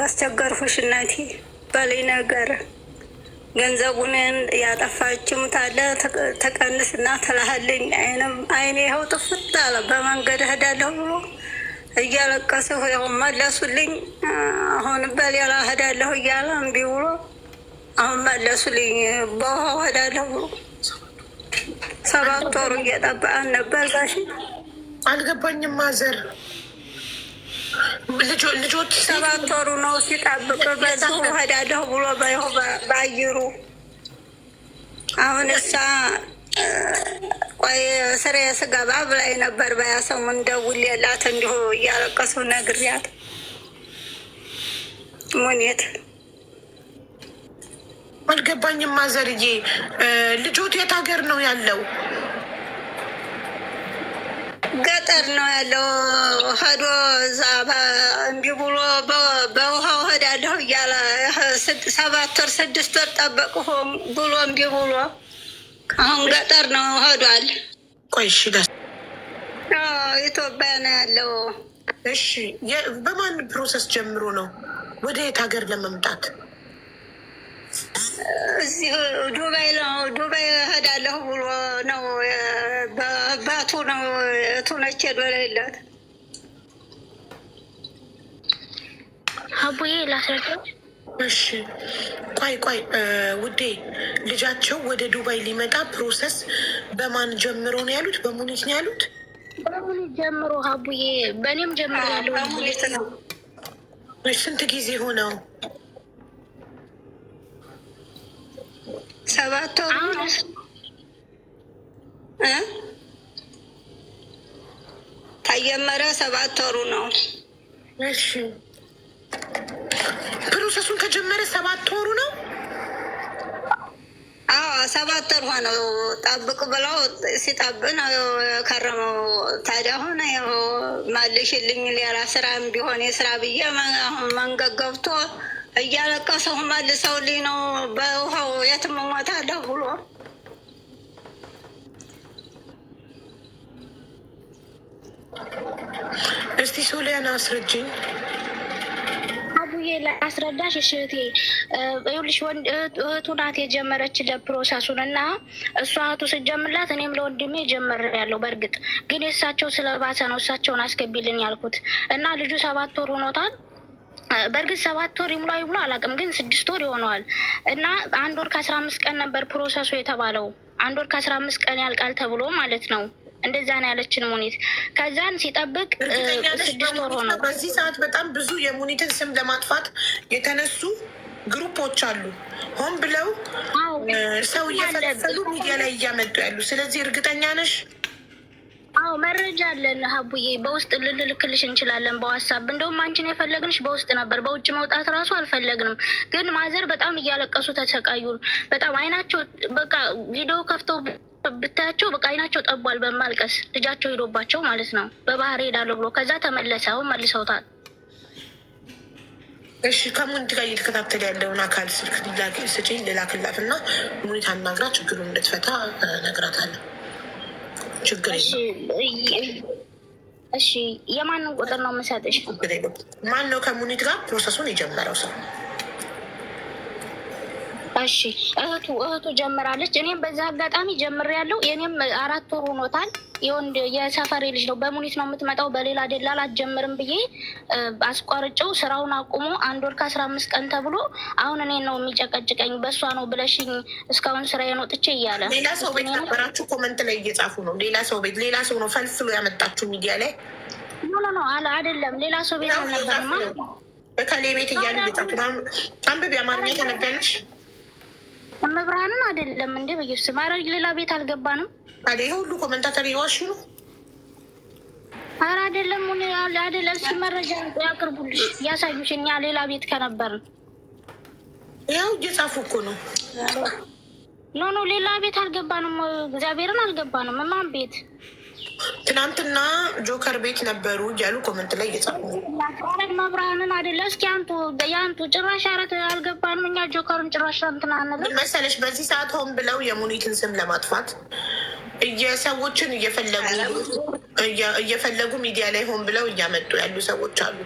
አስቸገርኩሽ እናቴ በላይ ነገር ገንዘቡን ያጠፋችም ታለ ተቀንስና ትላሃለኝ። አይኔ ይኸው ጥፍት አለ። በመንገድ እሄዳለሁ ብሎ እያለቀሰሁ ያው መለሱልኝ። አሁን በሌላ እሄዳለሁ እያለ እምቢ ብሎ አሁን መለሱልኝ። በውሃው እሄዳለሁ ብሎ 7 ወሩ እየጠበቀን ነበር። ዛሽ አልገባኝም። ማዘር ልጆች 7 ወሩ ነው ሲጠብቅ በዛው እሄዳለሁ ብሎ በአየሩ አሁን እሳ ቆይ ስሬ ስገባ ብላኝ ነበር። በያሰሙን ደውዬላት እንዲሁ እያለቀሰው ነግሬያት ሙኒት አልገባኝም። ማዘርዬ ልጆት የት ሀገር ነው ያለው? ገጠር ነው ያለው። ሄዶ እዛ እምቢ ብሎ በውሃው እሄዳለሁ እያለ 7 ወር 6 ወር ጠበቅሁ ብሎ እምቢ ብሎ አሁን ገጠር ነው ሄዷል። ቆይ እሺ፣ ኢትዮጵያ ነው ያለው። እሺ፣ በማን ፕሮሰስ ጀምሮ ነው ወደ የት ሀገር ለመምጣት? እዚህ ዱባይ ነው። ዱባይ እሄዳለሁ ብሎ ነው በአባቱ ነው ቱነች ሄዶለት አቡዬ ላስረዳው። እሺ ቆይ ውዴ፣ ልጃቸው ወደ ዱባይ ሊመጣ ፕሮሰስ በማን ጀምሮ ነው ያሉት? በሙኒት ነው ያሉት? በሙኒት ጀምሮ አቡዬ፣ በእኔም ጀምሮ ያለው በሙኒት ነው። ስንት ጊዜ ሆነው? 7 ወሩ ተጀመረ። 7 ወሩ ነው። እሺ ፕሮሰሱን ከጀመረ 7 ወሩ ነው። 7 ወር ሆነው ጠብቅ ብለው ሲጠብቅ ነው ከረመው። ታዲያ ሆነ ያው መልሽልኝ ሌላ ስራም ቢሆን የስራ ብዬ አሁን መንገድ ገብቶ እያለቀሰሁ መልሰውልኝ ነው በውሃው የትም እሞታለሁ ብሎ እስቲ ሶሊያና አስረጅኝ። አቡዬ አስረዳሽ። እሽቴ ይኸውልሽ እህቱ ናት የጀመረችለት ፕሮሰሱን እና እሷ እህቱ ስትጀምርላት እኔም ለወንድሜ ጀምሬያለሁ። በእርግጥ ግን የእሳቸው ስለባሰ ነው እሳቸውን አስገቢልን ያልኩት እና ልጁ 7 ወር ሆኖታል። በእርግጥ 7 ወር ይሙላ አላውቅም፣ ግን 6 ወር ይሆነዋል እና 1 ወር ከ15 ቀን ነበር ፕሮሰሱ የተባለው። 1 ወር ከ15 ቀን ያልቃል ተብሎ ማለት ነው። እንደዛ ነው ያለችን ሙኒት። ከዛን ሲጠብቅ 6 ወር ሆነው። በዚህ ሰዓት በጣም ብዙ የሙኒትን ስም ለማጥፋት የተነሱ ግሩፖች አሉ፣ ሆን ብለው ሰው እየፈለፈሉ ሚዲያ ላይ እያመጡ ያሉ። ስለዚህ እርግጠኛ ነሽ? አዎ መረጃ አለን ሀቡዬ፣ በውስጥ ልልክልሽ እንችላለን በዋትሳፕ። እንደውም አንቺን የፈለግንሽ በውስጥ ነበር፣ በውጭ መውጣት ራሱ አልፈለግንም። ግን ማዘር በጣም እያለቀሱ ተሰቃዩ። በጣም አይናቸው በቃ ቪዲዮ ከፍተው ብታያቸው በቃ አይናቸው ጠቧል በማልቀስ ልጃቸው ሄዶባቸው ማለት ነው። በባህር ሄዳለሁ ብሎ ከዛ ተመለሰ። አሁን መልሰውታል። እሺ ከሙኒት ጋር እየተከታተል ያለውን አካል ስልክ ስጪኝ ልላክላት እና ሙኒት አናግራ ችግሩን እንድትፈታ እነግራታለሁ። ችግር እሺ የማንን ቁጥር ነው የምሰጥሽ? ማን ነው ከሙኒት ጋር ፕሮሰሱን የጀመረው ሰው? እሺ እህቱ ጀምራለች። እኔም በዛ አጋጣሚ ጀምሬያለሁ። የኔም 4 ወር ሆኖታል። የወንድ የሰፈሬ ልጅ ነው። በሙኒት ነው የምትመጣው፣ በሌላ ደላላ አትጀምርም ብዬ አስቋርጬው ስራውን አቁሞ 1 ወር ከ15 ቀን ተብሎ አሁን እኔ ነው የሚጨቀጭቀኝ። በእሷ ነው ብለሽኝ እስካሁን ስራዬን ወጥቼ እያለ ሌላ ሰው ቤት ነበራችሁ። ኮመንት ላይ እየጻፉ ነው። ሌላ ሰው ቤት ሌላ ሰው ነው ፈልፍሎ ያመጣችሁ ሚዲያ ላይ። ኖ አይደለም፣ ሌላ ሰው ቤት አልነበርማ። በከሌ ቤት እያሉ እየጻፉ ነው። አንብቢ፣ አማርኛ ተነቢያለሽ? መብርሃንን አይደለም እንዴ? በየሱስ ማረግ ሌላ ቤት አልገባንም። ይሄ ሁሉ ኮመንታተር የዋሹ ነው። ኧረ አይደለም አይደለም። እስኪ መረጃ ያቅርቡልሽ፣ ያሳዩሽ። እኛ ሌላ ቤት ከነበርን ያው እየጻፉ እኮ ነው። ኖ ሌላ ቤት አልገባንም። እግዚአብሔርን አልገባንም። ማን ቤት? ትናንትና ጆከር ቤት ነበሩ እያሉ ኮመንት ላይ እየጻፉ ነው። መብርሃንን አይደለ? እስኪ ያንቱ ጭራሽ አረት አልገባንም። እኛ ጆከርን ጭራሽ እንትና መሰለሽ በዚህ ሰዓት ሆን ብለው የሙኒትን ስም ለማጥፋት ሰዎችን እየፈለጉ ሚዲያ ላይ ሆን ብለው እያመጡ ያሉ ሰዎች አሉ።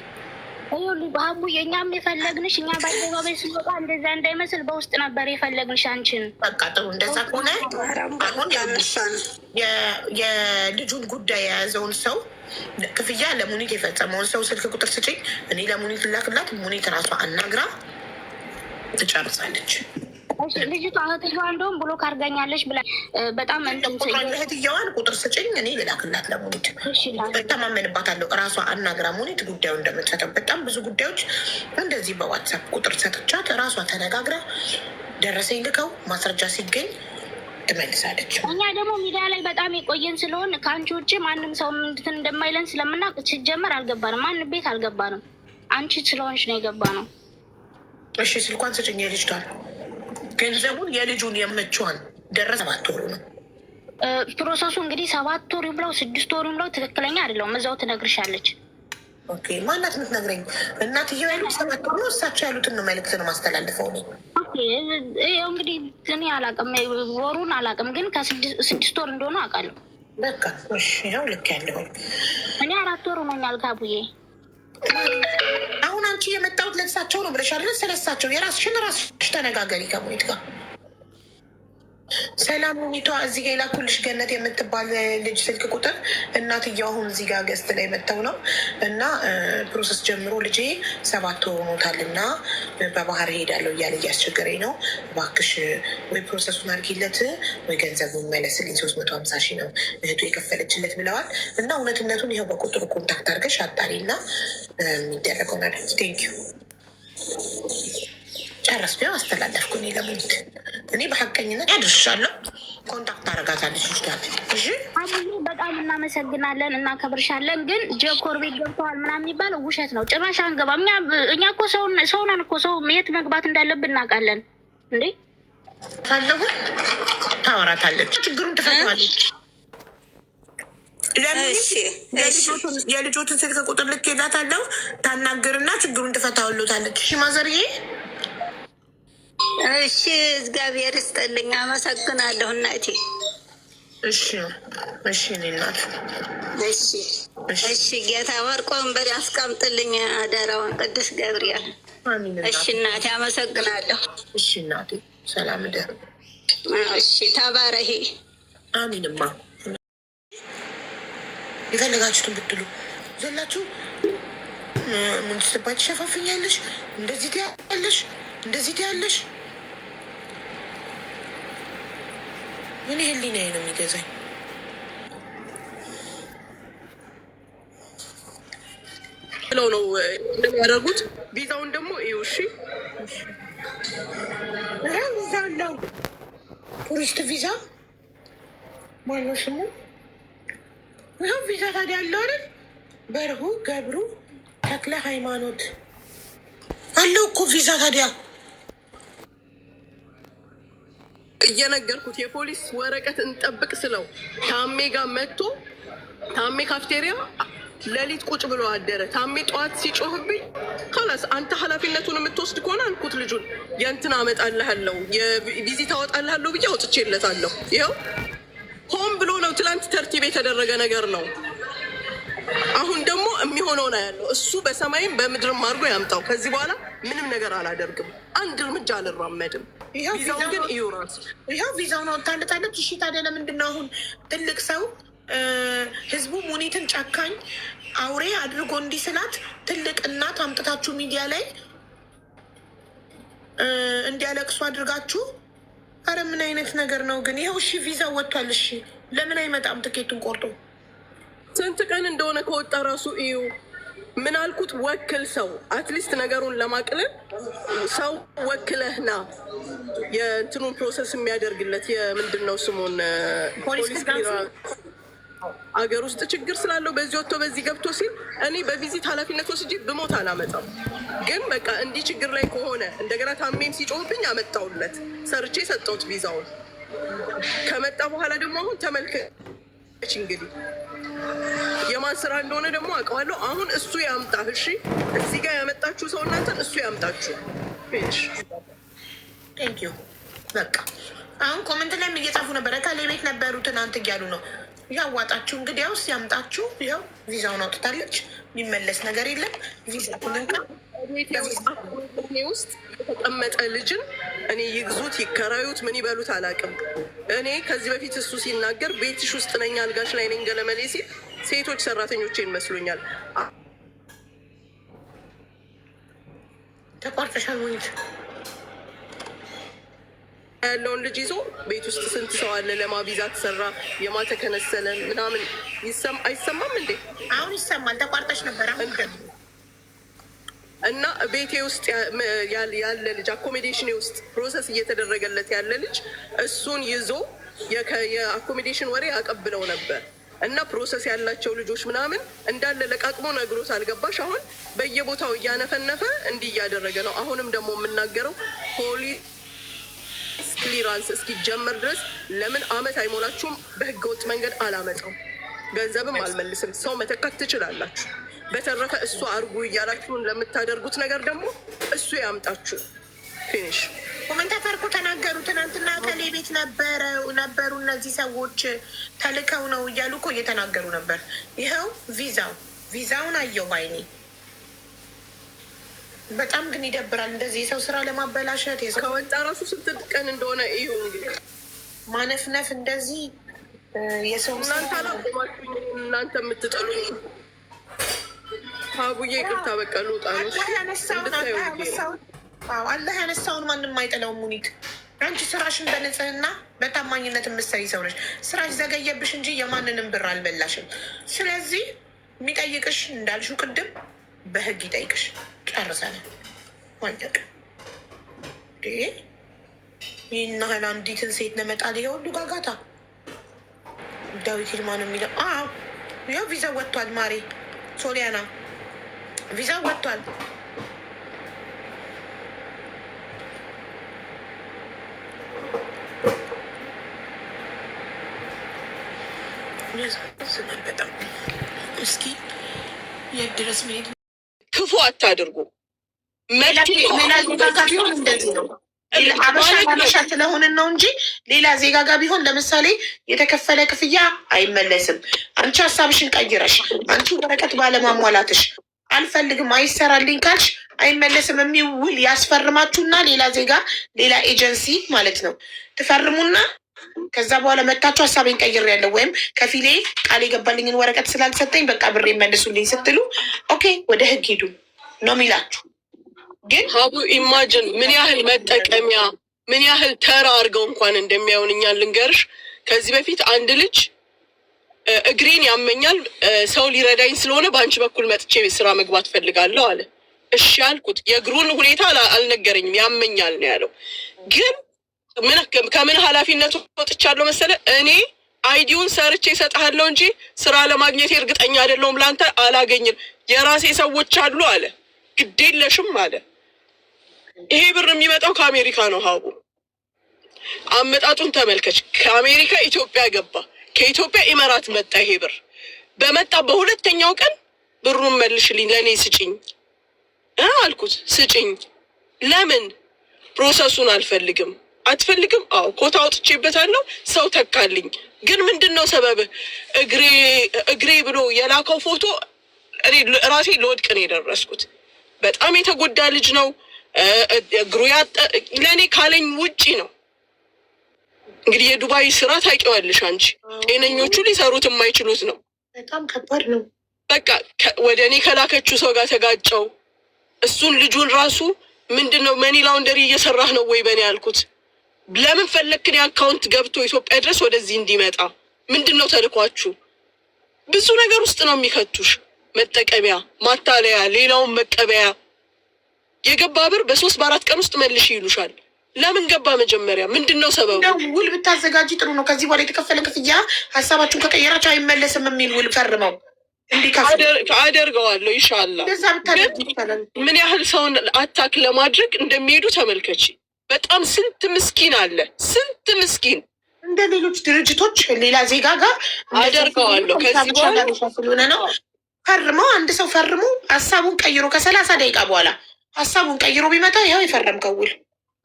ባቡ የኛም የፈለግንሽ እኛ በአደባባይ ስንወጣ እንደዛ እንዳይመስል በውስጥ ነበር የፈለግንሽ አንቺን። በቃ ጥሩ እንደዛ ከሆነ አሁን የልጁን ጉዳይ የያዘውን ሰው ክፍያ ለሙኒት የፈጸመውን ሰው ስልክ ቁጥር ስጪኝ። እኔ ለሙኒት ላክላት። ሙኒት ራሷ አናግራ ትጨርሳለች። ልጅቷ እህትየዋ እንደውም ብሎክ አድርጋኛለች ብላ በጣም እህትየዋን ቁጥር ስጭኝ እኔ ልላክላት ለሙኒት። እተማመንባታለሁ። እራሷ አናግራ ሙኒት ጉዳዩ እንደምትፈተው። በጣም ብዙ ጉዳዮች እንደዚህ በዋትሳፕ ቁጥር ሰጥቻት እራሷ ተነጋግራ ደረሰኝ ልከው ማስረጃ ሲገኝ ትመልሳለች። እኛ ደግሞ ሚዲያ ላይ በጣም የቆየን ስለሆን ከአንቺ ውጭ ማንም ሰው እንትን እንደማይለን ስለምናውቅ ሲጀመር አልገባንም። ማንም ቤት አልገባንም። አንቺ ስለሆንሽ ነው የገባ ነው። እሺ ስልኳን ስጭኝ የልጅቷን ገንዘቡን የልጁን የመችዋን ደረሰ 7 ወሩ ነው ፕሮሰሱ። እንግዲህ 7 ወር ብለው 6 ወር ብለው ትክክለኛ አይደለውም። እዛው ትነግርሻለች። ኦኬ ማናት የምትነግረኝ? እናትየው ያሉት 7 ወር ነው። እሳቸው ያሉትን ነው መልዕክት ነው ማስተላልፈው ነው። ይኸው እንግዲህ እኔ አላውቅም፣ ወሩን አላውቅም፣ ግን ከ6 ወር እንደሆነ አውቃለሁ። በቃ እሺ፣ ይኸው ልክ ያለሁ እኔ 4 ወር ሆኖኛል ካቡዬ። አሁን አንቺ የመጣሁት ለእሳቸው ነው ብለሻል። ስለሳቸው የራስሽን ራስሽ ተነጋገሪ ከሙኒት ጋር። ሰላም ሙኒቷ፣ እዚህ ጋ የላኩልሽ ገነት የምትባል ልጅ ስልክ ቁጥር እናትየው አሁን እዚህ ጋር ገስት ላይ መጥተው ነው እና ፕሮሰስ ጀምሮ ልጄ 7 ወር ሆኖታል እና በባህር ሄዳለሁ እያለ እያስቸገረኝ ነው። እባክሽ ወይ ፕሮሰሱን አድርጊለት ወይ ገንዘቡን መለስልኝ። 350 ሺህ ነው እህቱ የከፈለችለት ብለዋል። እና እውነትነቱን ይኸው በቁጥሩ ኮንታክት አድርገሽ አጣሪ እና የሚደረገው ነገር ቴንኪዩ ጨረስ ቢሆን አስተላለፍኩ። እኔ ለሙኒት እኔ በሀቀኝነት ያደርሻለሁ። ኮንታክት አረጋታለች ይችላል። እሺ በጣም እናመሰግናለን፣ እናከብርሻለን። ግን ጀኮር ቤት ገብተዋል ምናምን የሚባለው ውሸት ነው። ጭራሽ አንገባም። እኛ እኮ ሰውናን እኮ ሰው የት መግባት እንዳለብን እናውቃለን። እንዴ ካለሁ ታወራታለች፣ ችግሩን ትፈታዋለች። የልጆትን ስልክ ቁጥር ልክ ሄዳታለሁ። ታናግርና ችግሩን ትፈታውሉታለች። እሺ ማዘርዬ እሺ እግዚአብሔር ይስጥልኝ። አመሰግናለሁ እናቴ። እሺ እሺ እኔ እናት እሺ እሺ ጌታ ወርቆ ወንበር ያስቀምጥልኝ አደራውን ቅዱስ ገብርኤል። እሺ እናቴ አመሰግናለሁ። እሺ እናቴ ሰላም ደር። እሺ ተባረሂ። አሚንማ የፈለጋችሁትን ብትሉ ዘላችሁ ምን ስትባይ ትሸፋፍኛለሽ፣ እንደዚህ ትያለሽ፣ እንደዚህ ትያለሽ። ምን ህሊናዬ ነው የሚገዛኝ? ብለው ነው እንደሚያደርጉት። ቪዛውን ደግሞ ይኸው እሺ፣ ቪዛ አለው ቱሪስት ቪዛ ማነው ስሙ? ይኸው ቪዛ ታዲያ አለው አይደል? በርሁ ገብሩ ተክለ ሃይማኖት አለው እኮ ቪዛ ታዲያ። እየነገርኩት የፖሊስ ወረቀት እንጠብቅ ስለው ታሜ ጋር መጥቶ ታሜ ካፍቴሪያ ሌሊት ቁጭ ብሎ አደረ። ታሜ ጠዋት ሲጮህብኝ ከላስ አንተ ኃላፊነቱን የምትወስድ ከሆነ አልኩት ልጁን የእንትን አመጣልሃለሁ የቪዚት አወጣልሃለሁ ብዬ አውጥቼለታለሁ። ይኸው ሆን ብሎ ነው። ትላንት ተርቲብ የተደረገ ነገር ነው። አሁን ደግሞ የሚሆነው ነው ያለው። እሱ በሰማይም በምድርም አድርጎ ያምጣው። ከዚህ በኋላ ምንም ነገር አላደርግም፣ አንድ እርምጃ አልራመድም። ቪዛው ግን ኢዩራንስ ይኸው ቪዛውን አወጣለታለች። እሺ ታዲያ ለምንድን ነው አሁን ትልቅ ሰው ህዝቡ ሙኒትን ጨካኝ አውሬ አድርጎ እንዲህ ስላት ትልቅ እናት አምጥታችሁ ሚዲያ ላይ እንዲያለቅሱ አድርጋችሁ? አረ ምን አይነት ነገር ነው ግን? ይኸው እሺ ቪዛው ወጥቷል። እሺ ለምን አይመጣም ትኬቱን ቆርጦ? ስንት ቀን እንደሆነ ከወጣ ራሱ እዩ። ምን አልኩት? ወክል ሰው አትሊስት ነገሩን ለማቅለል ሰው ወክለህና የእንትኑን ፕሮሰስ የሚያደርግለት የምንድን ነው ስሙን ፖሊስ አገር ውስጥ ችግር ስላለው በዚህ ወጥቶ በዚህ ገብቶ ሲል እኔ በቪዚት ኃላፊነት ወስጄ ብሞት አላመጣም። ግን በቃ እንዲህ ችግር ላይ ከሆነ እንደገና ታሜም ሲጮህብኝ አመጣውለት ሰርቼ ሰጠውት ቪዛውን። ከመጣ በኋላ ደግሞ አሁን ተመልከች እንግዲህ የማን ስራ እንደሆነ ደግሞ አውቀዋለሁ። አሁን እሱ ያምጣ። እሺ እዚህ ጋር ያመጣችሁ ሰው እናንተን እሱ ያምጣችሁ። ቴንኪዩ። በቃ አሁን ኮመንት ላይም እየጻፉ ነበረ ካሌ ቤት ነበሩ ትናንት እያሉ ነው። ያዋጣችሁ እንግዲህ ያውስ ያምጣችሁ። ይኸው ቪዛውን አውጥታለች። የሚመለስ ነገር የለም። ቪዛ ኩልንካ ውስጥ የተቀመጠ ልጅን እኔ ይግዙት ይከራዩት ምን ይበሉት አላውቅም። እኔ ከዚህ በፊት እሱ ሲናገር ቤትሽ ውስጥ ነኝ አልጋሽ ላይ ነኝ ገለመሌ ሲል ሴቶች ሰራተኞቼን መስሎኛል። ተቋርጠሻል ወይት ያለውን ልጅ ይዞ ቤት ውስጥ ስንት ሰው አለ? ለማ ቪዛ ተሰራ የማተከነሰለ ምናምን አይሰማም እንዴ? አሁን ይሰማል። ተቋርጠሽ ነበረ እና ቤቴ ውስጥ ያለ ልጅ አኮሜዴሽን ውስጥ ፕሮሰስ እየተደረገለት ያለ ልጅ እሱን ይዞ የአኮሜዴሽን ወሬ አቀብለው ነበር። እና ፕሮሰስ ያላቸው ልጆች ምናምን እንዳለ ለቃቅሞ ነግሮት አልገባሽ። አሁን በየቦታው እያነፈነፈ እንዲህ እያደረገ ነው። አሁንም ደግሞ የምናገረው ፖሊስ ክሊራንስ እስኪጀመር ድረስ ለምን አመት አይሞላችሁም? በህገወጥ መንገድ አላመጣው ገንዘብም አልመልስም። ሰው መተካት ትችላላችሁ። በተረፈ እሱ አርጉ እያላችሁን ለምታደርጉት ነገር ደግሞ እሱ ያምጣችሁ። ፊኒሽ ኮመንታተር እኮ ተናገሩ። ትናንትና ከሌ ቤት ነበሩ እነዚህ ሰዎች ተልከው ነው እያሉ እኮ እየተናገሩ ነበር። ይኸው ቪዛውን አየው ባይኔ። በጣም ግን ይደብራል እንደዚህ የሰው ስራ ለማበላሸት። ከወጣ ራሱ ስንት ቀን እንደሆነ እዩ እንግዲህ ማነፍነፍ እንደዚህ የሰው እናንተ አላቆማችሁኝ። እናንተ የምትጠሉኝ አቡዬ ይቅርታ በቃ ልውጣ ነው። አላህ ያነሳውን ማንም አይጠላውም። ሙኒት አንቺ ስራሽን በንጽህና በታማኝነት የምትሰሪ ሰው ነሽ። ስራሽ ዘገየብሽ እንጂ የማንንም ብር አልበላሽም። ስለዚህ የሚጠይቅሽ እንዳልሽው ቅድም በህግ ይጠይቅሽ። ጨርሰናል። ዋንደቅ ይህን ያህል አንዲትን ሴት ለመጣል ይሄ ሁሉ ጋጋታ። ዳዊት ይልማ ነው የሚለው። ያው ቪዛ ወጥቷል። ማሬ ሶሊያና ቪዛ ወጥቷል። በጣም እስኪ የት ድረስ መሄድ ክፉ አታድርጉ። ሌላ ዜጋ ጋር ቢሆን እንደዚህ ነው። አበሻ ስለሆንን ነው እንጂ ሌላ ዜጋ ጋር ቢሆን ለምሳሌ የተከፈለ ክፍያ አይመለስም። አንቺ ሀሳብሽን ቀይረሽ አንቺ ወረቀት ባለማሟላትሽ አልፈልግም አይሰራልኝ ካልሽ አይመለስም የሚል ውል ያስፈርማችሁና ሌላ ዜጋ ሌላ ኤጀንሲ ማለት ነው ትፈርሙና ከዛ በኋላ መታችሁ ሀሳቤን ቀይሬያለሁ ወይም ከፊሌ ቃል የገባልኝን ወረቀት ስላልሰጠኝ በቃ ብሬ መልሱልኝ ስትሉ ኦኬ ወደ ህግ ሂዱ ነው የሚላችሁ። ግን ሀቡ ኢማጅን ምን ያህል መጠቀሚያ ምን ያህል ተራ አድርገው እንኳን እንደሚያዩን እኛን ልንገርሽ። ከዚህ በፊት አንድ ልጅ እግሬን ያመኛል ሰው ሊረዳኝ ስለሆነ በአንቺ በኩል መጥቼ ስራ መግባት ፈልጋለሁ አለ። እሺ ያልኩት የእግሩን ሁኔታ አልነገረኝም፣ ያመኛል ነው ያለው። ግን ከምን ኃላፊነቱ ወጥቻለሁ መሰለ? እኔ አይዲውን ሰርቼ እሰጥሃለሁ እንጂ ስራ ለማግኘት እርግጠኛ አይደለሁም፣ ለአንተ አላገኝም፣ የራሴ ሰዎች አሉ አለ። ግዴለሽም አለ። ይሄ ብር የሚመጣው ከአሜሪካ ነው። ሀቡ አመጣጡን ተመልከች። ከአሜሪካ ኢትዮጵያ ገባ፣ ከኢትዮጵያ ኢመራት መጣ። ይሄ ብር በመጣ በሁለተኛው ቀን ብሩን መልሽልኝ፣ ለእኔ ስጭኝ አልኩት። ስጭኝ። ለምን? ፕሮሰሱን አልፈልግም። አትፈልግም? አዎ ኮታ አውጥቼበታለሁ፣ ሰው ተካልኝ። ግን ምንድን ነው ሰበብ? እግሬ ብሎ የላከው ፎቶ ራሴ ለወድቅ ነው የደረስኩት። በጣም የተጎዳ ልጅ ነው። እግሩ ለእኔ ካለኝ ውጪ ነው። እንግዲህ የዱባይ ስራ ታውቂዋለሽ አንቺ። ጤነኞቹ ሊሰሩት የማይችሉት ነው። በጣም ከባድ ነው። በቃ ወደ እኔ ከላከችው ሰው ጋር ተጋጨው። እሱን ልጁን ራሱ ምንድን ነው መኒ ላውንደሪ እየሰራህ ነው ወይ በእኔ ያልኩት። ለምን ፈለክን አካውንት ገብቶ ኢትዮጵያ ድረስ ወደዚህ እንዲመጣ? ምንድን ነው ተልኳችሁ? ብዙ ነገር ውስጥ ነው የሚከቱሽ። መጠቀሚያ፣ ማታለያ፣ ሌላውን መቀበያ። የገባ ብር በ3 በ4 ቀን ውስጥ መልሽ ይሉሻል። ለምን ገባ? መጀመሪያ ምንድን ነው ሰበቡ? ውል ብታዘጋጅ ጥሩ ነው። ከዚህ በኋላ የተከፈለ ክፍያ ሀሳባችሁን ከቀየራችሁ አይመለስም የሚል ውል ፈርመው አደርገዋለሁ ኢንሻላህ። ምን ያህል ሰውን አታክ ለማድረግ እንደሚሄዱ ተመልከች። በጣም ስንት ምስኪን አለ፣ ስንት ምስኪን። እንደ ሌሎች ድርጅቶች ሌላ ዜጋ ጋር አደርገዋለሁ። ከዚህ በኋላ ስለሆነ ነው ፈርመው አንድ ሰው ፈርሙ ሀሳቡን ቀይሮ ከ30 ደቂቃ በኋላ ሀሳቡን ቀይሮ ቢመጣ ያው የፈረምከው ውል።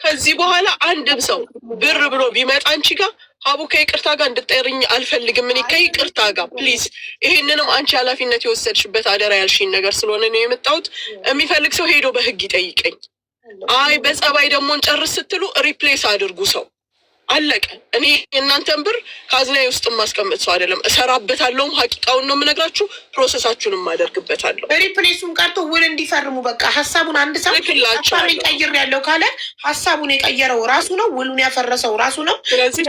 ከዚህ በኋላ አንድም ሰው ብር ብሎ ቢመጣ አንቺ ጋር ሀቡ ከይቅርታ ጋር እንድጠርኝ አልፈልግም። እኔ ከይቅርታ ጋር ፕሊዝ። ይሄንንም አንቺ ኃላፊነት የወሰድሽበት አደራ ያልሽኝ ነገር ስለሆነ ነው የመጣሁት። የሚፈልግ ሰው ሄዶ በህግ ይጠይቀኝ። አይ በጸባይ ደግሞ እንጨርስ ስትሉ ሪፕሌስ አድርጉ ሰው አለቀ። እኔ የእናንተን ብር ካዝናዬ ውስጥ የማስቀምጥ ሰው አይደለም። እሰራበታለሁም፣ ሀቂቃውን ነው የምነግራችሁ። ፕሮሰሳችሁንም አደርግበታለሁ። ሪፕሌሱን ቀርቶ ውል እንዲፈርሙ በቃ ሀሳቡን አንድ ሰው ሀሳብ ቀይር ያለው ካለ ሀሳቡን የቀየረው ራሱ ነው፣ ውሉን ያፈረሰው ራሱ ነው። ስለዚህ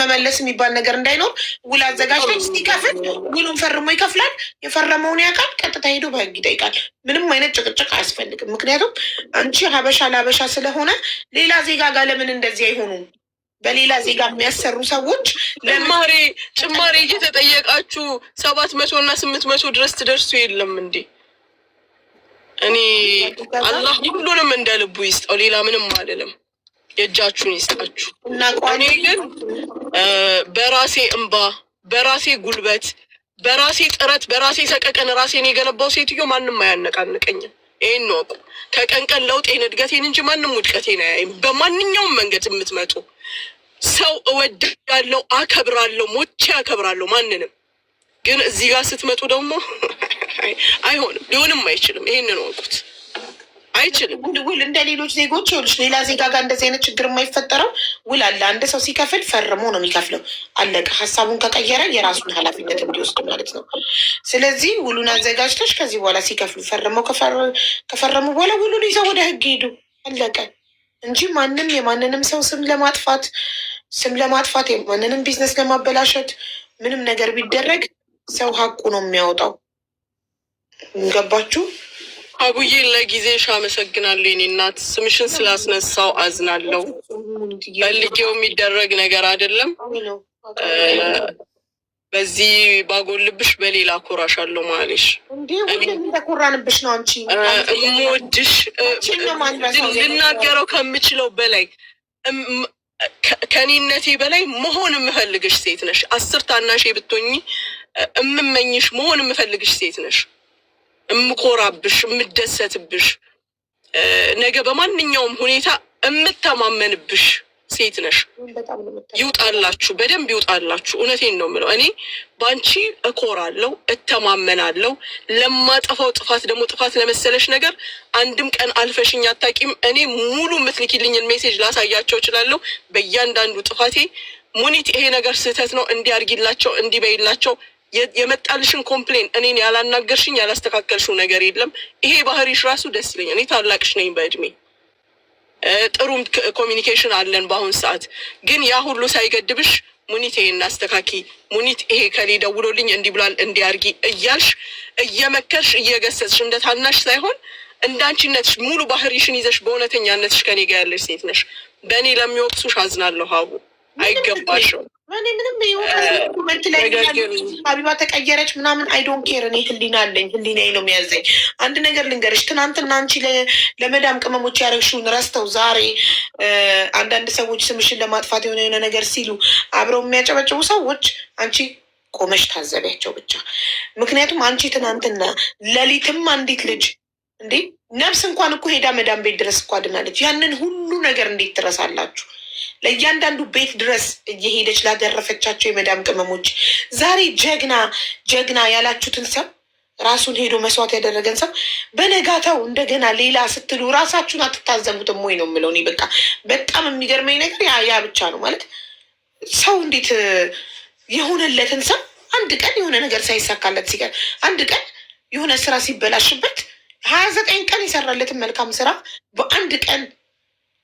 መመለስ የሚባል ነገር እንዳይኖር ውል አዘጋጅተን ሲከፍል ውሉን ፈርሞ ይከፍላል። የፈረመውን ያውቃል። ቀጥታ ሄዶ በህግ ይጠይቃል። ምንም አይነት ጭቅጭቅ አያስፈልግም። ምክንያቱም አንቺ ሀበሻ ለሀበሻ ስለሆነ ሌላ ዜጋ ጋር ለምን እንደዚህ አይሆኑም? በሌላ ዜጋ የሚያሰሩ ሰዎች ጭማሪ እየተጠየቃችሁ 700 እና 800 ድረስ ትደርሱ የለም እንዴ? እኔ አላህ ሁሉንም እንደ ልቡ ይስጠው። ሌላ ምንም አልልም። የእጃችሁን ይስጣችሁ። እኔ ግን በራሴ እንባ፣ በራሴ ጉልበት፣ በራሴ ጥረት፣ በራሴ ሰቀቀን ራሴን የገነባው ሴትዮ ማንም አያነቃንቀኝም። ይህን ወቁ። ከቀን ቀን ለውጤን እድገቴን እንጂ ማንም ውድቀቴን አያይም። በማንኛውም መንገድ የምትመጡ ሰው እወዳለሁ፣ አከብራለሁ፣ ሞቼ አከብራለሁ ማንንም። ግን እዚህ ጋር ስትመጡ ደግሞ አይሆንም፣ ሊሆንም አይችልም። ይህንን ወቁት። አይችልም። ውል እንደ ሌሎች ዜጎች ይኸውልሽ፣ ሌላ ዜጋ ጋር እንደዚህ አይነት ችግር የማይፈጠረው ውል አለ። አንድ ሰው ሲከፍል ፈርሞ ነው የሚከፍለው። አለቀ። ሀሳቡን ከቀየረ የራሱን ኃላፊነት እንዲወስድ ማለት ነው። ስለዚህ ውሉን አዘጋጅተሽ ከዚህ በኋላ ሲከፍሉ ፈርመው ከፈረሙ በኋላ ውሉን ይዘው ወደ ህግ ሄዱ። አለቀ እንጂ ማንም የማንንም ሰው ስም ለማጥፋት የማንንም ቢዝነስ ለማበላሸት ምንም ነገር ቢደረግ ሰው ሀቁ ነው የሚያወጣው። ገባችሁ? አቡዬ ለጊዜሽ አመሰግናለሁ። የኔ እናት ስምሽን ስላስነሳው አዝናለሁ። ፈልጌው የሚደረግ ነገር አይደለም። በዚህ ባጎልብሽ በሌላ ኮራሻለሁ ማለሽ ኮራንብሽ ነው። አንቺ እምወድሽ ልናገረው ከምችለው በላይ ከኔነቴ በላይ መሆን የምፈልግሽ ሴት ነሽ። 10 ታናሼ ብትሆኚ እምመኝሽ መሆን የምፈልግሽ ሴት ነሽ። እምኮራብሽ፣ እምደሰትብሽ፣ ነገ በማንኛውም ሁኔታ እምተማመንብሽ ሴት ነሽ። ይውጣላችሁ፣ በደንብ ይውጣላችሁ። እውነቴን ነው የምለው። እኔ በአንቺ እኮራለሁ፣ እተማመናለሁ። ለማጠፋው ጥፋት ደግሞ ጥፋት ለመሰለሽ ነገር አንድም ቀን አልፈሽኝ አታውቂም። እኔ ሙሉ የምትልኪልኝን ሜሴጅ ላሳያቸው እችላለሁ። በእያንዳንዱ ጥፋቴ ሙኒት ይሄ ነገር ስህተት ነው፣ እንዲያርጊላቸው፣ እንዲበይላቸው የመጣልሽን ኮምፕሌን እኔን ያላናገርሽኝ ያላስተካከልሽው ነገር የለም። ይሄ ባህሪሽ ራሱ ደስ ይለኛል። እኔ ታላቅሽ ነኝ በእድሜ፣ ጥሩም ኮሚኒኬሽን አለን በአሁን ሰዓት። ግን ያ ሁሉ ሳይገድብሽ ሙኒት ይሄን አስተካኪ፣ ሙኒት ይሄ ከሌ ደውሎልኝ እንዲህ ብሏል እንዲያርጊ እያልሽ እየመከርሽ እየገሰጽሽ እንደ ታናሽ ሳይሆን እንዳንቺነትሽ ሙሉ ባህሪሽን ይዘሽ በእውነተኛነትሽ ከኔ ጋር ያለሽ ሴት ነሽ። በእኔ ለሚወቅሱሽ አዝናለሁ ሀቡ፣ አይገባሽም። እኔ ምንም ሀቢባ ተቀየረች ምናምን አይዶን ኬር። እኔ ህሊና አለኝ፣ ህሊና ነው የሚያዘኝ። አንድ ነገር ልንገርሽ፣ ትናንትና አንቺ ለመዳም ቅመሞች ያደረግሽውን ረስተው ዛሬ አንዳንድ ሰዎች ስምሽን ለማጥፋት የሆነ ነገር ሲሉ አብረው የሚያጨበጭቡ ሰዎች አንቺ ቆመሽ ታዘቢያቸው ብቻ። ምክንያቱም አንቺ ትናንትና ሌሊትም አንዲት ልጅ እንዴ ነፍስ እንኳን እኮ ሄዳ መዳም ቤት ድረስ እኮ አድናለች። ያንን ሁሉ ነገር እንዴት ትረሳላችሁ? ለእያንዳንዱ ቤት ድረስ እየሄደች ላደረፈቻቸው የመዳም ቅመሞች ዛሬ ጀግና ያላችሁትን ሰው ራሱን ሄዶ መስዋዕት ያደረገን ሰው በነጋታው እንደገና ሌላ ስትሉ ራሳችሁን አትታዘቡትም ወይ ነው የምለው። እኔ በቃ በጣም የሚገርመኝ ነገር ያ ብቻ ነው ማለት ሰው እንዴት የሆነለትን ሰው አንድ ቀን የሆነ ነገር ሳይሳካለት ሲቀር አንድ ቀን የሆነ ስራ ሲበላሽበት 29 ቀን የሰራለትን መልካም ስራ በአንድ ቀን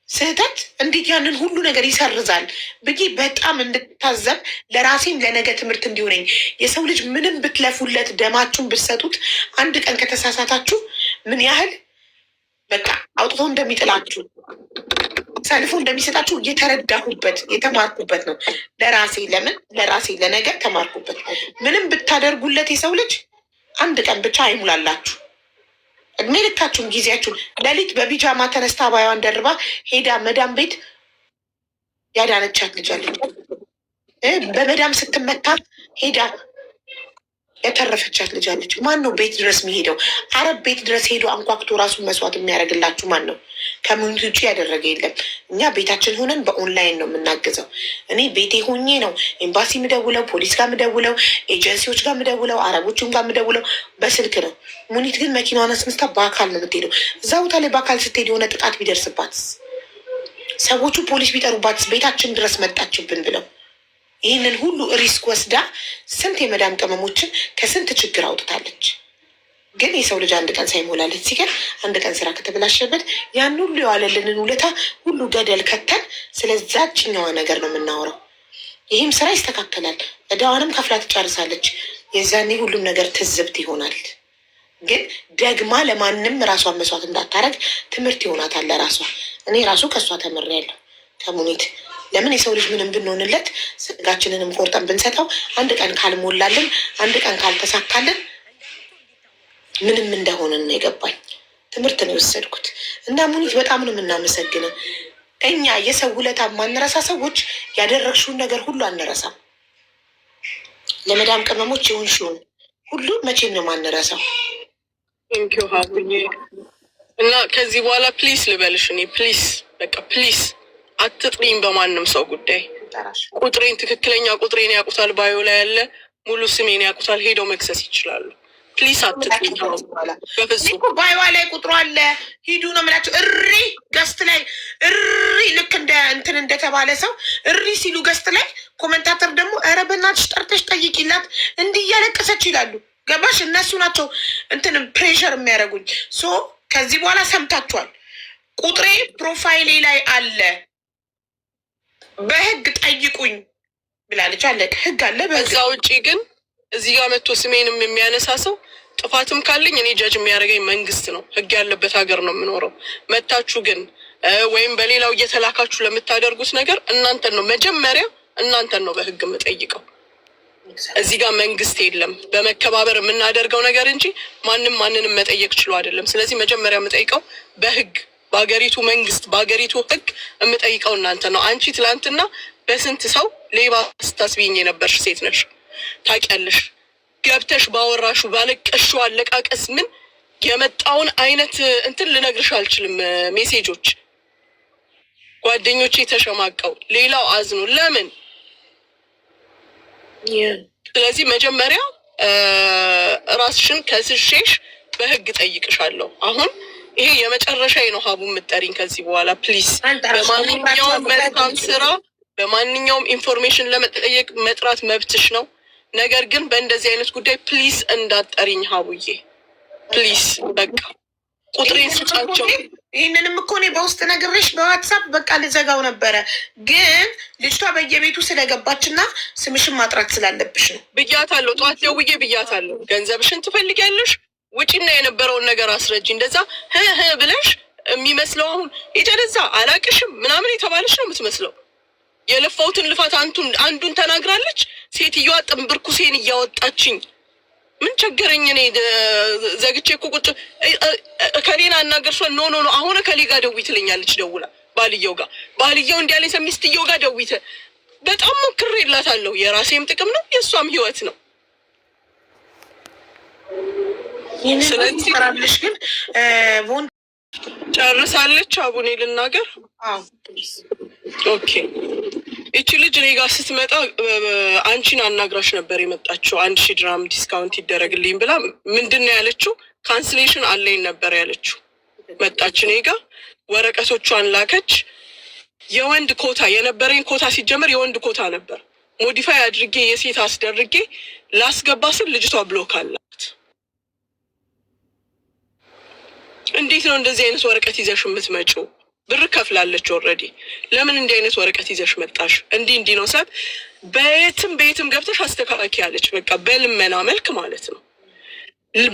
ስህተት እንዴት ያንን ሁሉ ነገር ይሰርዛል ብዬ በጣም እንድታዘብ ለራሴም ለነገ ትምህርት እንዲሆነኝ። የሰው ልጅ ምንም ብትለፉለት ደማችሁን ብትሰጡት አንድ ቀን ከተሳሳታችሁ ምን ያህል በቃ አውጥቶ እንደሚጥላችሁ ሰልፎ እንደሚሰጣችሁ የተረዳሁበት የተማርኩበት ነው። ለራሴ ለነገ ተማርኩበት። ምንም ብታደርጉለት የሰው ልጅ አንድ ቀን ብቻ አይሙላላችሁ። እድሜ ልካችሁን ጊዜያችሁን ሌሊት በቢጃማ ተነስታ ባይዋን ደርባ ሄዳ መዳም ቤት ያዳነቻት ልጅ አለች። በመዳም ስትመታ ሄዳ የተረፈቻት ልጅ አለች። ማን ነው ቤት ድረስ የሚሄደው? አረብ ቤት ድረስ ሄዶ አንኳክቶ ራሱን መስዋዕት የሚያደርግላችሁ ማን ነው? ከሚኒቲ ውጭ ያደረገ የለም። እኛ ቤታችን ሆነን በኦንላይን ነው የምናግዘው። እኔ ቤቴ ሆኜ ነው ኤምባሲ ምደውለው፣ ፖሊስ ጋር ምደውለው፣ ኤጀንሲዎች ጋር ምደውለው፣ አረቦችም ጋር ምደውለው በስልክ ነው። ሙኒት ግን መኪናዋን አስነስታ በአካል ነው የምትሄደው። እዛ ቦታ ላይ በአካል ስትሄድ የሆነ ጥቃት ቢደርስባት፣ ሰዎቹ ፖሊስ ቢጠሩባት ቤታችን ድረስ መጣችብን ብለው ይህንን ሁሉ ሪስክ ወስዳ ስንት የመዳም ቅመሞችን ከስንት ችግር አውጥታለች። ግን የሰው ልጅ አንድ ቀን ሳይሞላለት ሲቀር አንድ ቀን ስራ ከተበላሸበት ያን ሁሉ የዋለልንን ውለታ ሁሉ ገደል ከተን ስለዛችኛዋ ነገር ነው የምናወራው። ይህም ስራ ይስተካከላል፣ እዳዋንም ከፍላ ትጨርሳለች። የዛኔ ሁሉም ነገር ትዝብት ይሆናል። ግን ደግማ ለማንም ራሷን መስዋዕት እንዳታረግ ትምህርት ይሆናታል ለራሷ። እኔ ራሱ ከእሷ ተምሬያለሁ ከሙኒት። ለምን የሰው ልጅ ምንም ብንሆንለት ስጋችንንም ቆርጠን ብንሰጠው አንድ ቀን ካልሞላልን፣ አንድ ቀን ካልተሳካልን ምንም እንደሆነን ነው የገባኝ። ትምህርት ነው የወሰድኩት እና ሙኒት በጣም ነው የምናመሰግነው። እኛ የሰው ውለታ ማንረሳ ሰዎች ያደረግሽውን ነገር ሁሉ አንረሳም። ለመዳም ቅመሞች የሆንሽውን ሁሉ መቼም ነው ማንረሳው። እና ከዚህ በኋላ ፕሊስ ልበልሽ፣ እኔ ፕሊስ በቃ ፕሊስ አትጥሪኝ በማንም ሰው ጉዳይ። ቁጥሬን ትክክለኛ ቁጥሬን ያውቁታል፣ ባዮ ላይ ያለ ሙሉ ስሜን ያውቁታል፣ ሄደው መክሰስ ይችላሉ። ፕሊስ አትጥሪኝ በፍጹም። ባዮ ላይ ቁጥሩ አለ፣ ሂዱ ነው የምላቸው። እሪ ገስት ላይ እሪ ልክ እንደ እንትን እንደተባለ ሰው እሪ ሲሉ ገስት ላይ ኮመንታተር ደግሞ ኧረ በእናትሽ ጠርተሽ ጠይቂላት እንዲህ እያለቀሰች ይላሉ። ገባሽ? እነሱ ናቸው እንትን ፕሬሸር የሚያደርጉኝ። ሶ ከዚህ በኋላ ሰምታችኋል። ቁጥሬ ፕሮፋይሌ ላይ አለ፣ በህግ ጠይቁኝ ብላለች። አለቅ ህግ አለ። በዛ ውጭ ግን እዚህ ጋር መጥቶ ስሜንም የሚያነሳ ሰው ጥፋትም ካለኝ እኔ ጃጅ የሚያደርገኝ መንግስት ነው። ህግ ያለበት ሀገር ነው የምኖረው። መታችሁ ግን ወይም በሌላው እየተላካችሁ ለምታደርጉት ነገር እናንተን ነው መጀመሪያ፣ እናንተን ነው በህግ የምጠይቀው። እዚህ ጋር መንግስት የለም። በመከባበር የምናደርገው ነገር እንጂ ማንም ማንንም መጠየቅ ችሎ አይደለም። ስለዚህ መጀመሪያ የምጠይቀው በህግ፣ በሀገሪቱ መንግስት፣ በሀገሪቱ ህግ የምጠይቀው እናንተ ነው። አንቺ ትላንትና በስንት ሰው ሌባ ስታስቢኝ የነበርሽ ሴት ነሽ፣ ታውቂያለሽ። ገብተሽ ባወራሹ ባለቀሹ አለቃቀስ ምን የመጣውን አይነት እንትን ልነግርሽ አልችልም። ሜሴጆች ጓደኞቼ ተሸማቀው፣ ሌላው አዝኖ ለምን። ስለዚህ መጀመሪያ ራስሽን ከስሼሽ በህግ ጠይቅሻለሁ። አሁን ይሄ የመጨረሻ ነው። ሀቡ የምጠሪኝ ከዚህ በኋላ ፕሊስ። በማንኛውም መልካም ስራ በማንኛውም ኢንፎርሜሽን ለመጠየቅ መጥራት መብትሽ ነው። ነገር ግን በእንደዚህ አይነት ጉዳይ ፕሊስ እንዳጠሪኝ ሀቡዬ ፕሊስ። በቃ ቁጥሬን ስጫቸው። ይህንንም እኮ እኔ በውስጥ ነግሬሽ በዋትሳፕ በቃ ልዘጋው ነበረ፣ ግን ልጅቷ በየቤቱ ስለገባችና ስምሽን ማጥራት ስላለብሽ ነው ብያታለሁ። ጠዋት ደውዬ ብያታለሁ። ገንዘብሽን ትፈልጊያለሽ ውጪና የነበረውን ነገር አስረጅ። እንደዛ ብለሽ የሚመስለው አሁን የጨረዛ አላቅሽም ምናምን የተባለች ነው የምትመስለው። የለፋውትን ልፋት አንዱን ተናግራለች። ሴትዮዋ ጥንብርኩሴን እያወጣችኝ ምን ቸገረኝ እኔ ዘግቼ እኮ ቁጭ ከሌላ አናገርሷል። ኖ አሁን ከሌ ጋር ደዊ ትለኛለች ደውላ ባልየው እንዲያለኝ ሚስትየው ጋር ደዊተ በጣም ሞክሬላታለሁ። የራሴም ጥቅም ነው የእሷም ህይወት ነው። ስለዚህ ራብልሽ ግን ጨርሳለች። አቡኔ ልናገር። ኦኬ ይቺ ልጅ እኔ ጋር ስትመጣ አንቺን አናግራሽ ነበር የመጣችው። 1000 ድራም ዲስካውንት ይደረግልኝ ብላ ምንድን ነው ያለችው? ካንስሌሽን አለኝ ነበር ያለችው። መጣች እኔ ጋር ወረቀቶቿን ላከች። የወንድ ኮታ የነበረኝ ኮታ ሲጀመር የወንድ ኮታ ነበር። ሞዲፋይ አድርጌ የሴት አስደርጌ ላስገባ ስል ልጅቷ ብሎክ አላት። እንዴት ነው እንደዚህ አይነት ወረቀት ይዘሽ የምትመጪው? ብር ከፍላለች ኦልሬዲ። ለምን እንዲህ አይነት ወረቀት ይዘሽ መጣሽ? እንዲህ ነው ሰብ በየትም ገብተሽ አስተካኪ ያለች። በቃ በልመና መልክ ማለት ነው።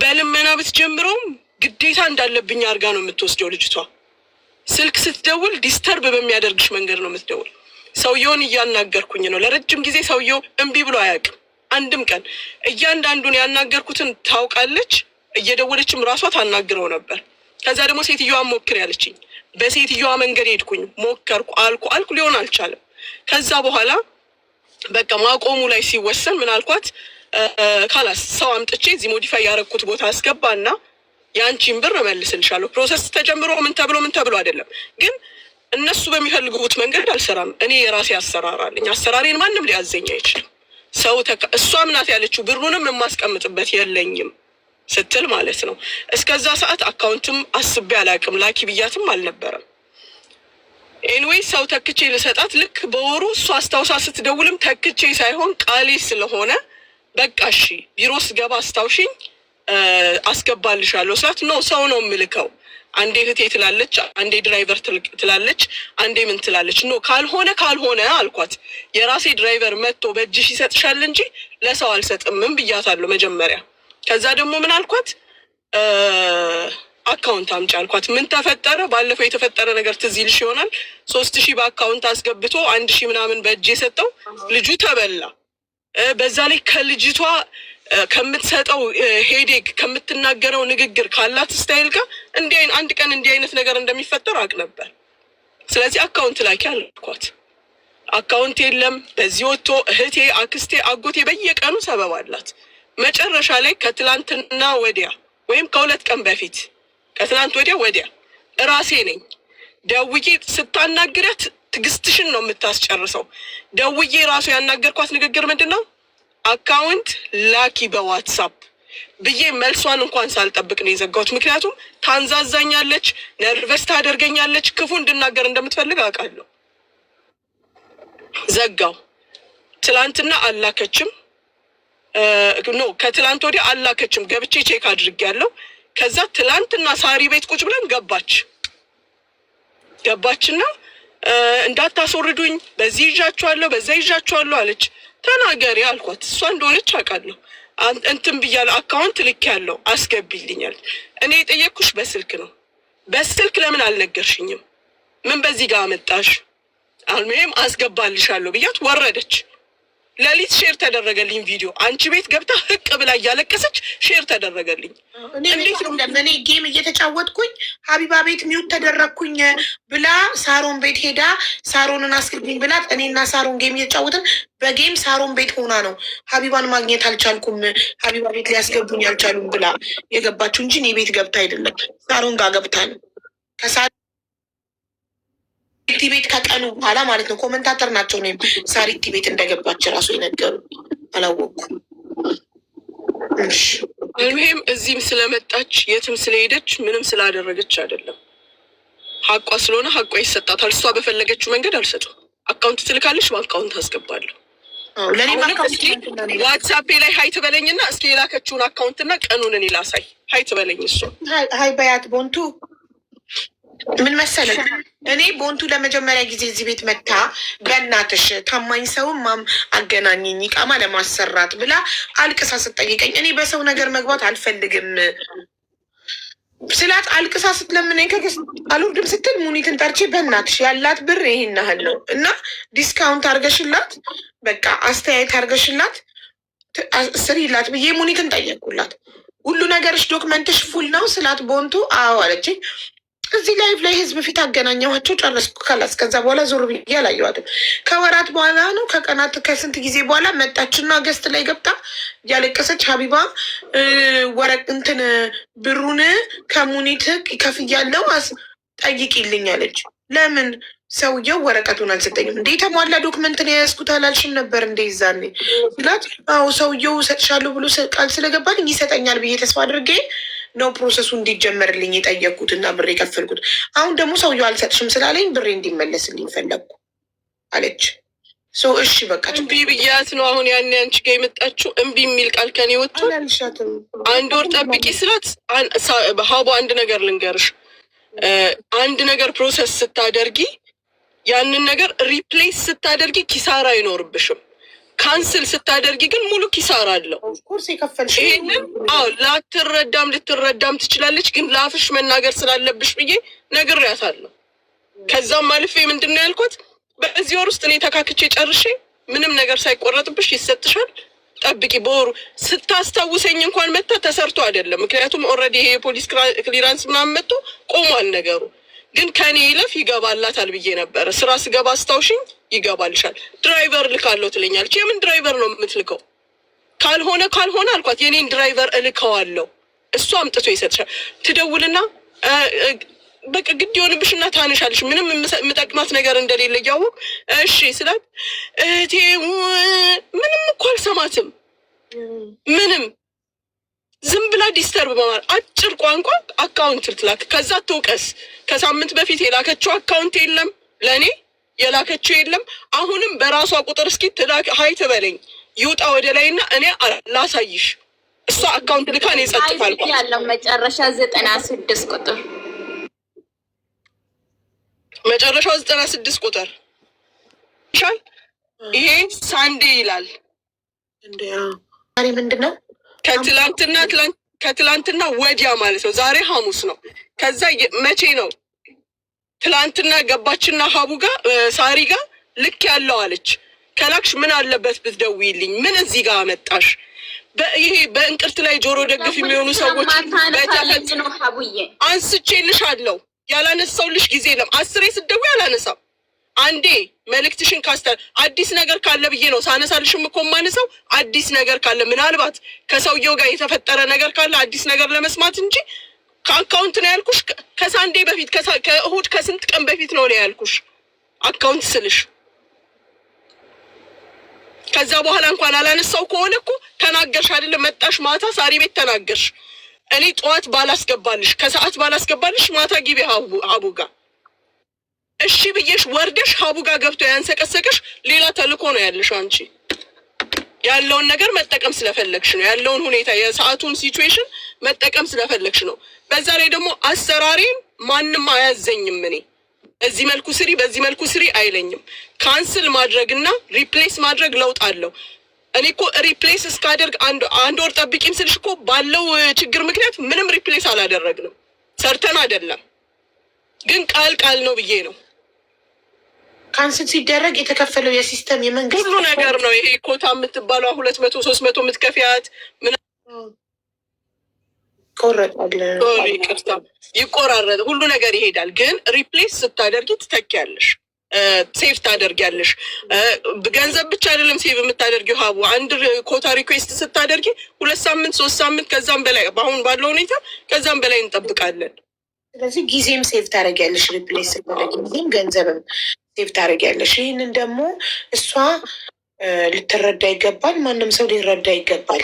በልመና ብትጀምረውም ግዴታ እንዳለብኝ አድርጋ ነው የምትወስደው ልጅቷ። ስልክ ስትደውል ዲስተርብ በሚያደርግሽ መንገድ ነው የምትደውል። ሰውየውን እያናገርኩኝ ነው ለረጅም ጊዜ። ሰውየው እምቢ ብሎ አያውቅም አንድም ቀን። እያንዳንዱን ያናገርኩትን ታውቃለች። እየደወለችም ራሷ ታናግረው ነበር። ከዛ ደግሞ ሴትዮዋን ሞክር ያለችኝ። በሴትዮዋ መንገድ ሄድኩኝ፣ ሞከርኩ፣ አልኩ ሊሆን አልቻለም። ከዛ በኋላ በቃ ማቆሙ ላይ ሲወሰን ምን አልኳት? ካላስ ሰው አምጥቼ እዚህ ሞዲፋይ ያረኩት ቦታ አስገባና ያንቺን ብር እመልስልሻለሁ። ፕሮሰስ ተጀምሮ ምን ተብሎ አይደለም፣ ግን እነሱ በሚፈልጉት መንገድ አልሰራም። እኔ የራሴ አሰራር አለኝ። አሰራሬን ማንም ሊያዘኝ አይችልም። ሰው እሷም ናት ያለችው ብሩንም የማስቀምጥበት የለኝም ስትል ማለት ነው። እስከዛ ሰዓት አካውንትም አስቤ አላውቅም፣ ላኪ ብያትም አልነበረም። ኤንዌይ ሰው ተክቼ ልሰጣት ልክ በወሩ እሷ አስታውሳ ስትደውልም ተክቼ ሳይሆን ቃሌ ስለሆነ በቃ እሺ ቢሮ ስገባ አስታውሽኝ አስገባልሻለሁ ስላት ነው ሰው ነው የምልከው። አንዴ እህቴ ትላለች፣ አንዴ ድራይቨር ትላለች፣ አንዴ ምን ትላለች። ኖ ካልሆነ አልኳት። የራሴ ድራይቨር መጥቶ በእጅሽ ይሰጥሻል እንጂ ለሰው አልሰጥምም ብያታለሁ መጀመሪያ። ከዛ ደግሞ ምን አልኳት፣ አካውንት አምጪ አልኳት። ምን ተፈጠረ? ባለፈው የተፈጠረ ነገር ትዝ ይልሽ ይሆናል። 3000 በአካውንት አስገብቶ 1000 ምናምን በእጅ የሰጠው ልጁ ተበላ። በዛ ላይ ከልጅቷ ከምትሰጠው ሄዴክ ከምትናገረው ንግግር ካላት ስታይል ጋር አንድ ቀን እንዲህ አይነት ነገር እንደሚፈጠር አውቅ ነበር። ስለዚህ አካውንት ላኪ አልኳት። አካውንት የለም። በዚህ ወጥቶ እህቴ፣ አክስቴ፣ አጎቴ በየቀኑ ሰበብ አላት። መጨረሻ ላይ ከትላንትና ወዲያ ወይም ከ2 ቀን በፊት ከትላንት ወዲያ እራሴ ነኝ ደውዬ ስታናግረት ትግስትሽን ነው የምታስጨርሰው። ደውዬ ራሱ ያናገርኳት ንግግር ምንድን ነው? አካውንት ላኪ በዋትሳፕ ብዬ መልሷን እንኳን ሳልጠብቅ ነው የዘጋሁት። ምክንያቱም ታንዛዛኛለች፣ ነርቨስ ታደርገኛለች፣ ክፉ እንድናገር እንደምትፈልግ አውቃለሁ። ዘጋው። ትላንትና አላከችም፣ ከትላንት ወዲያ አላከችም። ገብቼ ቼክ አድርጌያለሁ። ከዛ ትላንትና ሳሪ ቤት ቁጭ ብለን ገባችና እንዳታስወርዱኝ በዚህ ይዣችኋለሁ በዛ ይዣችኋለሁ አለች። ተናገሪ አልኳት። እሷ እንደሆነች አውቃለሁ። እንትን ብያለሁ፣ አካውንት ልክ ያለው አስገቢልኛል። እኔ የጠየቅኩሽ በስልክ ነው። በስልክ ለምን አልነገርሽኝም? ምን በዚህ ጋር አመጣሽ? አልሜም አስገባልሻለሁ ብያት ወረደች። ሌሊት ሼር ተደረገልኝ ቪዲዮ። አንቺ ቤት ገብታ ህቅ ብላ እያለቀሰች ሼር ተደረገልኝ። እኔ ጌም እየተጫወትኩኝ ሀቢባ ቤት ሚውት ተደረግኩኝ ብላ ሳሮን ቤት ሄዳ ሳሮንን አስገቢኝ ብላት እኔና ሳሮን ጌም እየተጫወትን በጌም ሳሮን ቤት ሆና ነው ሀቢባን ማግኘት አልቻልኩም፣ ሀቢባ ቤት ሊያስገቡኝ አልቻሉም ብላ የገባችው እንጂ እኔ ቤት ገብታ አይደለም። ሳሮን ጋር ገብታ ነው ሳሪቲ ቤት ከቀኑ በኋላ ማለት ነው። ኮመንታተር ናቸው። እኔም ሳሪቲ ቤት እንደገባች ራሱ የነገሩ አላወቅኩም። ይህም እዚህም ስለመጣች የትም ስለሄደች ምንም ስላደረገች አይደለም። ሀቋ ስለሆነ ሀቋ ይሰጣታል። እሷ በፈለገችው መንገድ አልሰጡም። አካውንት ትልካለች፣ በአካውንት አስገባለሁ። ዋትሳፔ ላይ ሀይ ትበለኝና እስኪ የላከችውን አካውንትና ቀኑን እኔ ላሳይ። ሀይ ትበለኝ እሷ ሀይ በያት ቦንቱ ምን መሰለኝ፣ እኔ ቦንቱ ለመጀመሪያ ጊዜ እዚህ ቤት መታ በእናትሽ ታማኝ ሰውም አገናኝኝ ቃማ ለማሰራት ብላ አልቅሳ ስትጠይቀኝ እኔ በሰው ነገር መግባት አልፈልግም ስላት አልቅሳ ስትለምነኝ አልወርድም ስትል ሙኒትን ጠርቼ በእናትሽ ያላት ብር ይሄን ያህል ነው እና ዲስካውንት አርገሽላት በቃ አስተያየት አርገሽላት ስሪላት ብዬ ሙኒትን ጠየቅኩላት። ሁሉ ነገርሽ ዶክመንትሽ ፉል ነው ስላት ቦንቱ አዎ አለችኝ። እዚህ ላይቭ ላይ ህዝብ ፊት አገናኘኋቸው፣ ጨረስኩ። ካላስ ከዛ በኋላ ዞር ብዬ አላየኋትም። ከወራት በኋላ ነው ከቀናት ከስንት ጊዜ በኋላ መጣችና ገስት ላይ ገብታ እያለቀሰች ሀቢባ ወረቅ እንትን ብሩን ከሙኒት ከፍያለው ጠይቂልኝ አለች። ለምን ሰውየው ወረቀቱን አልሰጠኝም? እንደ የተሟላ ዶክመንት ነው የያዝኩት አላልሽም ነበር እንደ ይዛኔ ብላት፣ አዎ ሰውየው እሰጥሻለሁ ብሎ ቃል ስለገባልኝ ይሰጠኛል ብዬ ተስፋ አድርጌ ነው ፕሮሰሱ እንዲጀመርልኝ የጠየቅኩት እና ብሬ የከፈልኩት። አሁን ደግሞ ሰውየው አልሰጥሽም ስላለኝ ብሬ እንዲመለስልኝ ፈለግኩ አለች። እሺ በቃ እምቢ ብያት ነው አሁን ያን አንቺ ጋ የመጣችው። እምቢ የሚል ቃል ከኔ ወጥቶ አንድ ወር ጠብቂ ስላት፣ ሀቡ አንድ ነገር ልንገርሽ፣ አንድ ነገር ፕሮሰስ ስታደርጊ ያንን ነገር ሪፕሌስ ስታደርጊ ኪሳራ አይኖርብሽም። ካንስል ስታደርጊ ግን ሙሉ ኪሳራ አለው። ይሄንን ላትረዳም ልትረዳም ትችላለች፣ ግን ለአፍሽ መናገር ስላለብሽ ብዬ ነግሬያታለሁ። ከዛም አልፌ ምንድን ነው ያልኳት፣ በዚህ ወር ውስጥ እኔ ተካክቼ ጨርሼ ምንም ነገር ሳይቆረጥብሽ ይሰጥሻል፣ ጠብቂ። በወሩ ስታስታውሰኝ እንኳን መታ ተሰርቶ አይደለም፣ ምክንያቱም ኦልሬዲ ይሄ የፖሊስ ክሊራንስ ምናምን መጥቶ ቆሟል ነገሩ። ግን ከኔ ይለፍ ይገባላታል ብዬ ነበረ። ስራ ስገባ አስታውሽኝ ይገባልሻል፣ ድራይቨር ልካለው ትለኛለች። የምን ድራይቨር ነው የምትልከው? ካልሆነ አልኳት የኔን ድራይቨር እልከዋለሁ እሱ አምጥቶ ይሰጥሻል። ትደውልና በቃ ግድ ይሆንብሽና ታነሻለሽ ምንም የምጠቅማት ነገር እንደሌለ እያወቅ እሺ ስላት እህቴ ምንም እኮ አልሰማትም ምንም ዝም ብላ ዲስተርብ በማለት አጭር ቋንቋ አካውንት ልትላክ ከዛ ትውቀስ። ከሳምንት በፊት የላከችው አካውንት የለም ለእኔ የላከችው የለም። አሁንም በራሷ ቁጥር እስኪ ትላክ ሀይ ትበለኝ ይውጣ ወደ ላይና እኔ ላሳይሽ። እሷ አካውንት ልካ እኔ ጸጥፋል ያለው መጨረሻ 96 ቁጥር መጨረሻው 96 ቁጥር ይሻል። ይሄ ሳንዴ ይላል እንዴ ዛሬ ምንድነው? ከትላንትና ወዲያ ማለት ነው። ዛሬ ሐሙስ ነው። ከዛ መቼ ነው? ትላንትና ገባችና ሀቡ ጋር ሳሪ ጋር ልክ ያለው አለች። ከላክሽ ምን አለበት ብትደውይልኝ? ምን እዚህ ጋር አመጣሽ? ይሄ በእንቅርት ላይ ጆሮ ደግፍ የሚሆኑ ሰዎች ነው ሀቡዬ አንስቼልሻለሁ። ያላነሳውልሽ ጊዜ የለም። 10 ስትደውይ አላነሳም። አንዴ መልእክትሽን ካስተር አዲስ ነገር ካለ ብዬ ነው ሳነሳልሽም እኮ የማነሳው። አዲስ ነገር ካለ ምናልባት ከሰውየው ጋር የተፈጠረ ነገር ካለ አዲስ ነገር ለመስማት እንጂ ከአካውንት ነው ያልኩሽ። ከሳንዴ በፊት ከእሁድ ከስንት ቀን በፊት ነው ያልኩሽ አካውንት ስልሽ። ከዛ በኋላ እንኳን አላነሳው ከሆነ እኮ ተናገርሽ አይደለም? መጣሽ ማታ ሳሪ ቤት ተናገርሽ። እኔ ጠዋት ባላስገባልሽ ከሰዓት ባላስገባልሽ ማታ ግቢ ሀቡ ጋር እሺ ብዬሽ ወርደሽ ሀቡ ጋር ገብቶ ያንሰቀሰቀሽ ሌላ ተልኮ ነው ያለሽ። አንቺ ያለውን ነገር መጠቀም ስለፈለግሽ ነው። ያለውን ሁኔታ የሰዓቱን ሲቹዌሽን መጠቀም ስለፈለግሽ ነው። በዛ ላይ ደግሞ አሰራሬም ማንም አያዘኝም። እኔ በዚህ መልኩ ስሪ በዚህ መልኩ ስሪ አይለኝም። ካንስል ማድረግና ሪፕሌስ ማድረግ ለውጥ አለው። እኔ እኮ ሪፕሌስ እስካደርግ አንድ ወር ጠብቂም ስልሽ እኮ ባለው ችግር ምክንያት ምንም ሪፕሌስ አላደረግንም። ሰርተን አይደለም ግን ቃል ነው ብዬ ነው። ካንስል ሲደረግ የተከፈለው የሲስተም የመንግስት ሁሉ ነገር ነው። ይሄ ኮታ የምትባለው 200 300 የምትከፍያት ምን ይቆራረጥ ሁሉ ነገር ይሄዳል። ግን ሪፕሌስ ስታደርጊ ትተኪያለሽ፣ ሴቭ ታደርጊያለሽ። ገንዘብ ብቻ አይደለም ሴቭ የምታደርጊው ሀቡ። አንድ ኮታ ሪኩዌስት ስታደርጊ 2 ሳምንት 3 ሳምንት ከዛም በላይ በአሁን ባለው ሁኔታ ከዛም በላይ እንጠብቃለን። ስለዚህ ጊዜም ሴቭ ታደርጊያለሽ፣ ሪፕሌስ ስታደርጊ ጊዜም ገንዘብም ሴቭ ታደርጊያለሽ። ይህንን ደግሞ እሷ ልትረዳ ይገባል። ማንም ሰው ሊረዳ ይገባል።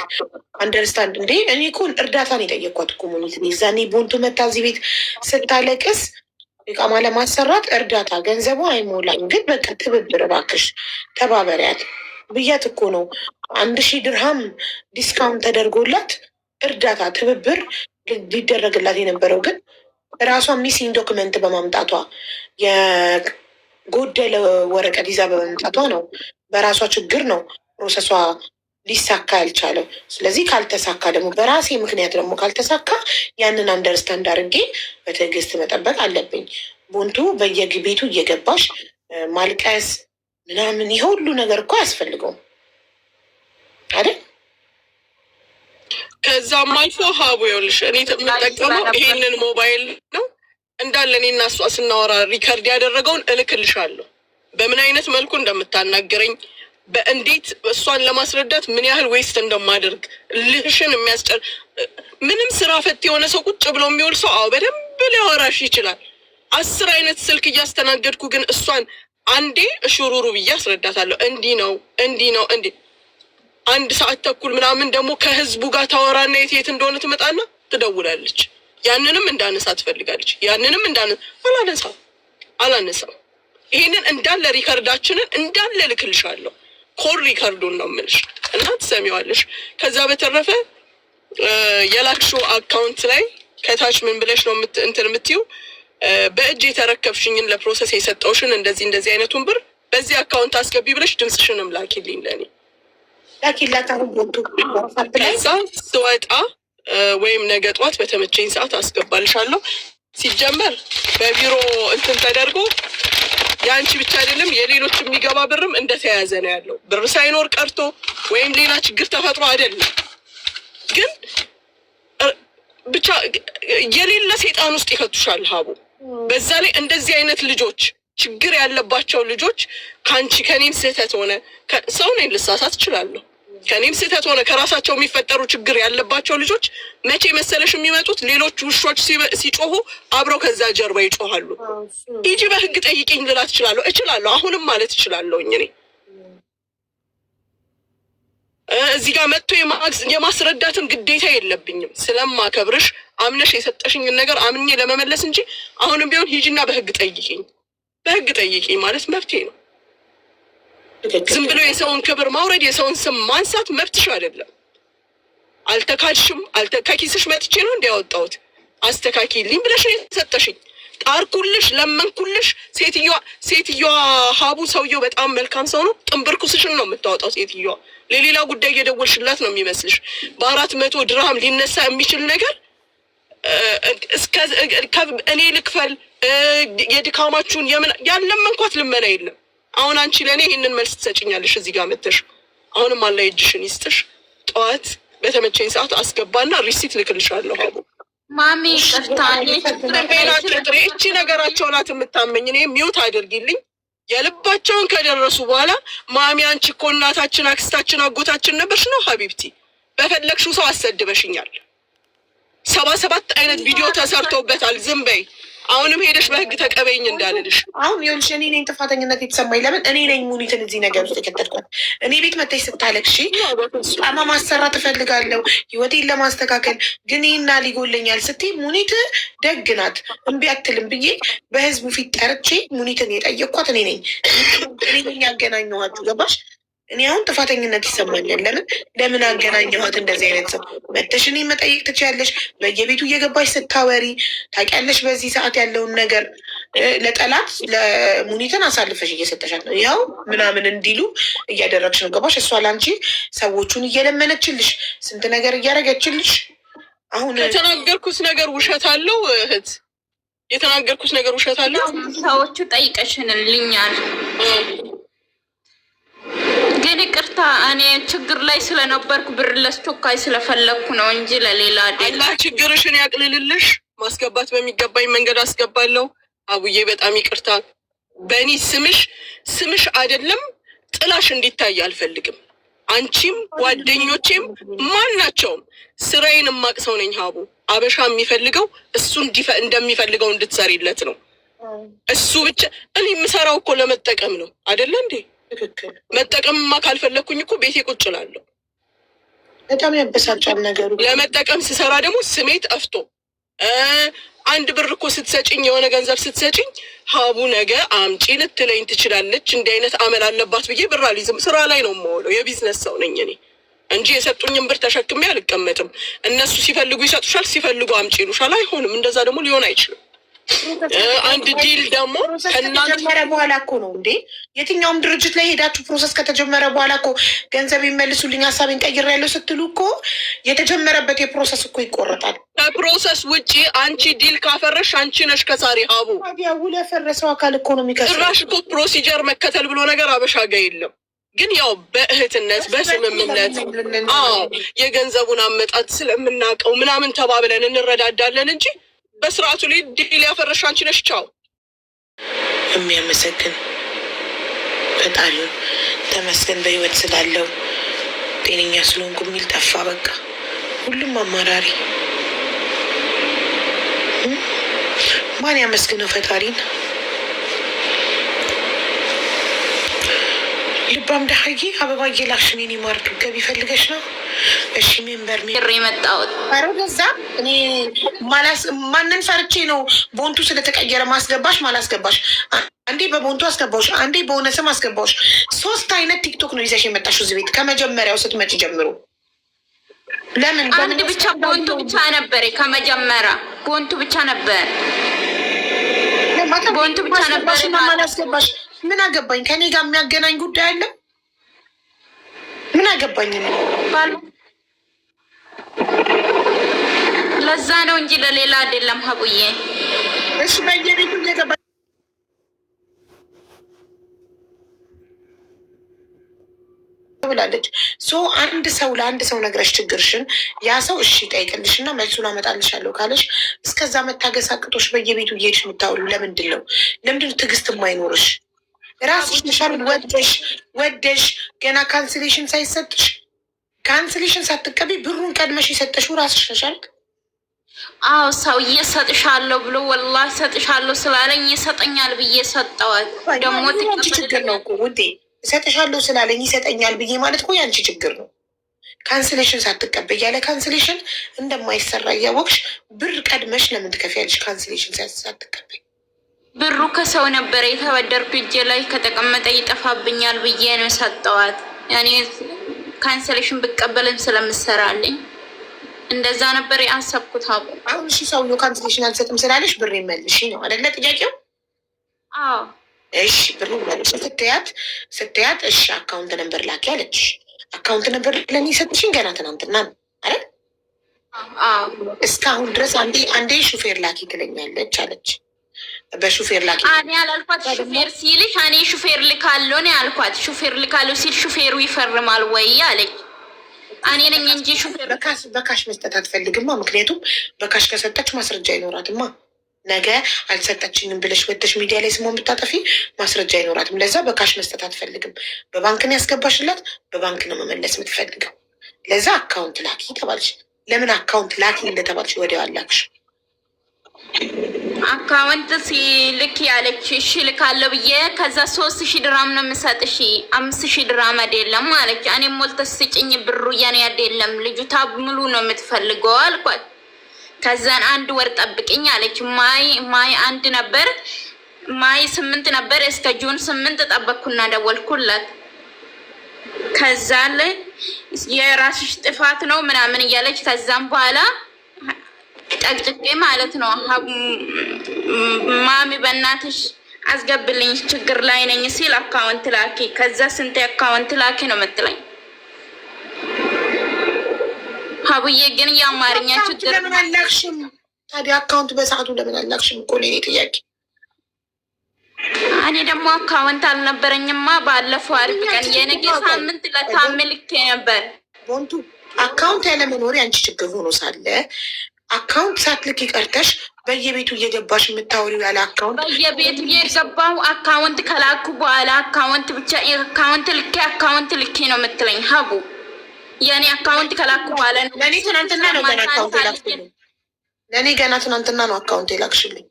አንደርስታንድ እንዴ እኔ እኮ እርዳታን የጠየኳት ኮሙኒቲ ዛኔ ቦንቱ መታ እዚህ ቤት ስታለቅስ ኢቃማ ለማሰራት እርዳታ ገንዘቡ አይሞላም፣ ግን በቃ ትብብር እባክሽ ተባበሪያት ብያት እኮ ነው 1000 ድርሃም ዲስካውንት ተደርጎላት እርዳታ ትብብር ሊደረግላት የነበረው። ግን ራሷ ሚሲንግ ዶክመንት በማምጣቷ የጎደለ ወረቀት ይዛ በመምጣቷ ነው። በራሷ ችግር ነው ፕሮሰሷ ሊሳካ ያልቻለው። ስለዚህ ካልተሳካ ደግሞ በራሴ ምክንያት ደግሞ ካልተሳካ ያንን አንደርስታንድ አድርጌ በትዕግስት መጠበቅ አለብኝ። ቦንቱ በየቤቱ እየገባሽ ማልቀስ ምናምን ይሄ ሁሉ ነገር እኮ አያስፈልገውም አይደል? ከዛም አልፎ ሀቡ ይኸውልሽ እኔ የምጠቀመው ይሄንን ሞባይል ነው እንዳለ እኔ እና እሷ ስናወራ ሪከርድ ያደረገውን እልክልሻለሁ። በምን አይነት መልኩ እንደምታናገረኝ በእንዴት እሷን ለማስረዳት ምን ያህል ዌስት እንደማደርግ ልሽን የሚያስጨር ምንም ስራ ፈት የሆነ ሰው ቁጭ ብሎ የሚውል ሰው አዎ በደንብ ሊያወራሽ ይችላል። 10 አይነት ስልክ እያስተናገድኩ ግን እሷን አንዴ እሹሩሩ ብዬ አስረዳታለሁ። እንዲህ ነው እንዲህ 1 ሰዓት ተኩል ምናምን ደግሞ ከህዝቡ ጋር ታወራና የት እንደሆነ ትመጣና ትደውላለች። ያንንም እንዳነሳ ትፈልጋለች። ያንንም አላነሳም። ይሄንን እንዳለ ሪከርዳችንን እንዳለ ልክልሻለሁ። ኮር ሪከርዱን ነው የምልሽ እና ትሰሚዋለሽ። ከዛ በተረፈ የላክሽው አካውንት ላይ ከታች ምን ብለሽ ነው እንትን የምትይው? በእጅ የተረከብሽኝን ለፕሮሰስ የሰጠውሽን እንደዚህ አይነቱን ብር በዚህ አካውንት አስገቢ ብለሽ ድምፅሽንም ላኪልኝ ለኔ ላኪላት። ከዛ ስወጣ ወይም ነገ ጠዋት በተመቸኝ ሰዓት አስገባልሻለሁ። ሲጀመር በቢሮ እንትን ተደርጎ የአንቺ ብቻ አይደለም የሌሎች የሚገባ ብርም እንደተያያዘ ነው ያለው። ብር ሳይኖር ቀርቶ ወይም ሌላ ችግር ተፈጥሮ አይደለም። ግን ብቻ የሌለ ሰይጣን ውስጥ ይከቱሻል ሀቡ። በዛ ላይ እንደዚህ አይነት ልጆች ችግር ያለባቸው ልጆች ከአንቺ ከኔም ስህተት ሆነ ሰው ነኝ ልሳሳት እችላለሁ። ከኔም ስህተት ሆነ ከራሳቸው የሚፈጠሩ ችግር ያለባቸው ልጆች መቼ መሰለሽ የሚመጡት ሌሎች ውሾች ሲጮሁ አብረው ከዛ ጀርባ ይጮሃሉ። ሂጂ በህግ ጠይቂኝ ልላት እችላለሁ። አሁንም ማለት እችላለሁ። እኔ እዚህ ጋር መጥቶ የማስረዳትም ግዴታ የለብኝም። ስለማከብርሽ አምነሽ የሰጠሽኝን ነገር አምኜ ለመመለስ እንጂ አሁንም ቢሆን ሂጂና በህግ ጠይቂኝ ማለት መብቴ ነው። ዝም ብሎ የሰውን ክብር ማውረድ የሰውን ስም ማንሳት መብትሽ አይደለም። አልተካድሽም። ከኪስሽ መጥቼ ነው እንዲያወጣሁት አስተካኪልኝ ብለሽ ነው የሰጠሽኝ። ጣርኩልሽ፣ ለመንኩልሽ። ሴትዮዋ ሀቡ ሰውየው በጣም መልካም ሰው ነው። ጥንብርኩስሽን ነው የምታወጣው ሴትዮዋ። ለሌላ ጉዳይ እየደወልሽላት ነው የሚመስልሽ። በ400 ድርሃም ሊነሳ የሚችል ነገር እኔ ልክፈል የድካማችሁን ያለመንኳት ልመና የለም። አሁን አንቺ ለእኔ ይህንን መልስ ትሰጭኛለሽ እዚህ ጋር መተሽ። አሁንም አላህ እጅሽን ይስጥሽ። ጠዋት በተመቸኝ ሰዓት አስገባና ሪሲት ልክልሻለሁ። ሀቡ ማሚ ቅርታ እቺ ነገራቸው ናት የምታመኝ። እኔ ሚውት አድርጊልኝ። የልባቸውን ከደረሱ በኋላ ማሚ አንቺ እኮ እናታችን፣ አክስታችን፣ አጎታችን ነበርሽ ነው ሀቢብቲ። በፈለግሽው ሰው አሰድበሽኛል። 77 አይነት ቪዲዮ ተሰርቶበታል። ዝም በይ። አሁንም ሄደሽ በህግ ተቀበይኝ እንዳልልሽ። አሁን ይኸውልሽ እኔ ነኝ ጥፋተኝነት የተሰማኝ። ለምን እኔ ነኝ ሙኒትን እዚህ ነገር ውስጥ የከተትኳት። እኔ ቤት መታች ስታለቅሺ ጫማ ማሰራት እፈልጋለሁ ህይወቴን ለማስተካከል ግን ይህና ሊጎለኛል ስትይ ሙኒት ደግ ናት እምቢ አትልም ብዬ በህዝቡ ፊት ጠርቼ ሙኒትን የጠየቅኳት እኔ ነኝ። እኔ ነኝ ያገናኘኋችሁ። ገባሽ? እኔ አሁን ጥፋተኝነት ይሰማኛል። ለምን አገናኘኋት? እንደዚህ አይነት ሰው መተሽ እኔ መጠየቅ ትችያለሽ። በየቤቱ እየገባሽ ስታወሪ ታውቂያለሽ። በዚህ ሰዓት ያለውን ነገር ለጠላት ለሙኒትን አሳልፈሽ እየሰጠሻት ነው። ያው ምናምን እንዲሉ እያደረግሽ ነው። ገባሽ? እሷ ላንቺ ሰዎቹን እየለመነችልሽ ስንት ነገር እያደረገችልሽ። አሁን የተናገርኩት ነገር ውሸት አለው እህት፣ የተናገርኩት ነገር ውሸት አለው። ሰዎቹ ጠይቀሽንልኛል ግን ይቅርታ እኔ ችግር ላይ ስለነበርኩ ብር ለስቶካይ ስለፈለግኩ ነው እንጂ ለሌላ አይደለም። አላህ ችግርሽን ያቅልልልሽ። ማስገባት በሚገባኝ መንገድ አስገባለሁ። አቡዬ በጣም ይቅርታ። በእኔ ስምሽ አይደለም ጥላሽ እንዲታይ አልፈልግም። አንቺም ጓደኞቼም ማናቸውም ስራዬን የማቅ ሰው ነኝ። ሀቡ አበሻ የሚፈልገው እሱ እንደሚፈልገው እንድትሰሪለት ነው። እሱ ብቻ እኔ የምሰራው እኮ ለመጠቀም ነው አይደለ እንዴ? መጠቀምማ ካልፈለግኩኝ እኮ ቤቴ ቁጭ እላለሁ። በጣም ያበሳጫል ነገሩ። ለመጠቀም ስሰራ ደግሞ ስሜ ጠፍቶ አንድ ብር እኮ ስትሰጭኝ የሆነ ገንዘብ ስትሰጭኝ ሀቡ ነገ አምጪ ልትለኝ ትችላለች። እንዲህ አይነት አመል አለባት ብዬ ብር አልይዝም። ስራ ላይ ነው የምውለው። የቢዝነስ ሰው ነኝ እኔ እንጂ የሰጡኝን ብር ተሸክሜ አልቀመጥም። እነሱ ሲፈልጉ ይሰጡሻል፣ ሲፈልጉ አምጪ ይሉሻል። አይሆንም። እንደዛ ደግሞ ሊሆን አይችልም። አንድ ዲል ደግሞ ከተጀመረ በኋላ እኮ ነው እንዴ? የትኛውም ድርጅት ላይ ሄዳችሁ ፕሮሰስ ከተጀመረ በኋላ እኮ ገንዘብ ይመልሱልኝ ሀሳቤን ቀይሬያለሁ ስትሉ እኮ የተጀመረበት የፕሮሰስ እኮ ይቆረጣል። ከፕሮሰስ ውጭ አንቺ ዲል ካፈረሽ አንቺ ነሽ ከሳሪ ሀቡ። ውል ያፈረሰው አካል እኮ ነው የሚከስረው። ጭራሽ እኮ ፕሮሲጀር መከተል ብሎ ነገር አበሻ ጋ የለም። ግን ያው በእህትነት በስምምነት የገንዘቡን አመጣት ስለምናውቀው ምናምን ተባብለን እንረዳዳለን እንጂ በስርዓቱ ላይ ዲል ያፈረሽ አንቺ ነሽ። ቻው። የሚያመሰግን ፈጣሪውን ተመስገን በህይወት ስላለው ጤነኛ ስለሆንኩ የሚል ጠፋ። በቃ ሁሉም አማራሪ ማን ያመስግነው ፈጣሪን? ልባም ደሀዬ አበባ እየላክሽን የኔ ማርዱ ገቢ ፈልገሽ ነው? እሺ ሜምበር የመጣሁት ኧረ በዛ እኔ ማንን ፈርቼ ነው? ቦንቱ ስለተቀየረ ማስገባሽ ማላስገባሽ አንዴ በቦንቱ አስገባሽ፣ አንዴ በሆነ ስም አስገባሽ። 3 አይነት ቲክቶክ ነው ይዘሽ የመጣሽው እዚህ ቤት ከመጀመሪያው ስትመጪ ጀምሮ። ለምን አንድ ብቻ ቦንቱ ብቻ ነበር? ከመጀመሪያ ቦንቱ ብቻ ነበር። ቦንቱ ብቻ ነበር ማላስገባሽ። ምን አገባኝ? ከኔ ጋር የሚያገናኝ ጉዳይ አለ? ምን አገባኝ ነው? ለዛ ነው እንጂ ለሌላ አይደለም ሀቡዬ። እሺ በየቤቱ እየገባ ብላለች። አንድ ሰው ለአንድ ሰው ነግረሽ ችግርሽን ያ ሰው እሺ ጠይቅልሽ እና መልሱን አመጣልሻለሁ ካለሽ እስከዛ መታገስ አቅቶሽ በየቤቱ እየሄድሽ የምታወሪው ለምንድን ነው? ለምንድን ነው ትዕግስት የማይኖርሽ? ራስሽ ነሻል ወደሽ ገና ካንስሌሽን ሳይሰጥሽ ካንስሌሽን ሳትቀበይ ብሩን ቀድመሽ የሰጠሽው ራስሽ ነሽ አይደል? አዎ ሰውዬ እሰጥሻለሁ ብሎ ወላሂ እሰጥሻለሁ ስላለኝ ይሰጠኛል ብዬ ሰጠዋል። ደግሞ ያንቺ ችግር ነው እኮ ውዴ። እሰጥሻለሁ ስላለኝ ይሰጠኛል ብዬ ማለት እኮ ያንቺ ችግር ነው። ካንስሌሽን ሳትቀበይ ያለ ካንስሌሽን እንደማይሰራ እያወቅሽ ብር ቀድመሽ ለምን ትከፍያለሽ? ካንስሌሽን ሳትቀበይ ብሩ ከሰው ነበረ የተበደርኩ እጄ ላይ ከተቀመጠ ይጠፋብኛል ብዬ ነው ሰጠዋት። ያኔ ካንስሌሽን ብቀበልም ስለምሰራልኝ እንደዛ ነበር ያሰብኩት። አሁን እሺ ሰውዬው ካንስሌሽን አልሰጥም ስላለሽ ብር ይመልሽ ነው አይደለ ጥያቄው? አዎ እሺ ብሩ መልሽ ስትያት እሺ አካውንት ነበር ላኪ አለች። አካውንት ነበር ለኔ ሰጥሽኝ ገና ትናንትና ነው አይደል? እስካሁን ድረስ አንዴ ሹፌር ላኪ ትለኛለች አለች። በሹፌር ላኪ እኔ አላልኳት። ሹፌር ሲልሽ እኔ ሹፌር ልካለሁ ነው ያልኳት። ሹፌር ልካለሁ ሲል ሹፌሩ ይፈርማል ወይ አለች። እኔ ነኝ እንጂ ሹፌር በካሽ መስጠት አትፈልግማ። ምክንያቱም በካሽ ከሰጠች ማስረጃ አይኖራትማ። ነገ አልሰጠችኝም ብለሽ ወጥተሽ ሚዲያ ላይ ስሟን ብታጠፊ ማስረጃ አይኖራትም። ለዛ በካሽ መስጠት አትፈልግም። በባንክን ያስገባሽላት በባንክ ነው መመለስ የምትፈልገው። ለዛ አካውንት ላኪ ተባልሽ። ለምን አካውንት ላኪ እንደተባልሽ ወዲያው አላክሽ? አካውንት ሲልክ ያለች እሺ ልካለሁ ብዬ ከዛ 3000 ድራም ነው የምሰጥሽ 5000 ድራም አይደለም አለች። እኔ ሞልተሽ ስጭኝ ብሩ የኔ አይደለም ልጅቷ ሙሉ ነው የምትፈልገው አልኳት። ከዛን 1 ወር ጠብቅኝ አለች። ማይ 1 ነበር ማይ 8 ነበር እስከ ጁን 8 ጠበቅኩና ደወልኩላት። ከዛ ላይ የራስሽ ጥፋት ነው ምናምን እያለች ከዛም በኋላ ጨቅጭቄ ማለት ነው ማሚ በእናትሽ አስገብልኝ ችግር ላይ ነኝ ሲል አካውንት ላኪ። ከዛ ስንት አካውንት ላኪ ነው የምትለኝ። ሀቡዬ ግን የአማርኛ ችግር ለምን አላክሽም ታዲያ? አካውንት በሰዓቱ ለምን አላክሽም እኮ ነው ጥያቄ። እኔ ደግሞ አካውንት አልነበረኝማ። ባለፈው አርብ ቀን የነገ ሳምንት ለታምልክ ነበር። ቦንቱ አካውንት ያለመኖር አንቺ ችግር ሆኖ ሳለ አካውንት ሳትልክ ቀርተሽ በየቤቱ እየገባሽ የምታወሪው ያለ አካውንት በየቤቱ እየገባው አካውንት ከላኩ በኋላ አካውንት ብቻ አካውንት ልኬ ነው የምትለኝ ሀቡ። የኔ አካውንት ከላኩ በኋላ ነው። ለእኔ ትናንትና ነው ገና አካውንት የላክሽልኝ። ለእኔ ገና ትናንትና ነው አካውንት የላክሽልኝ።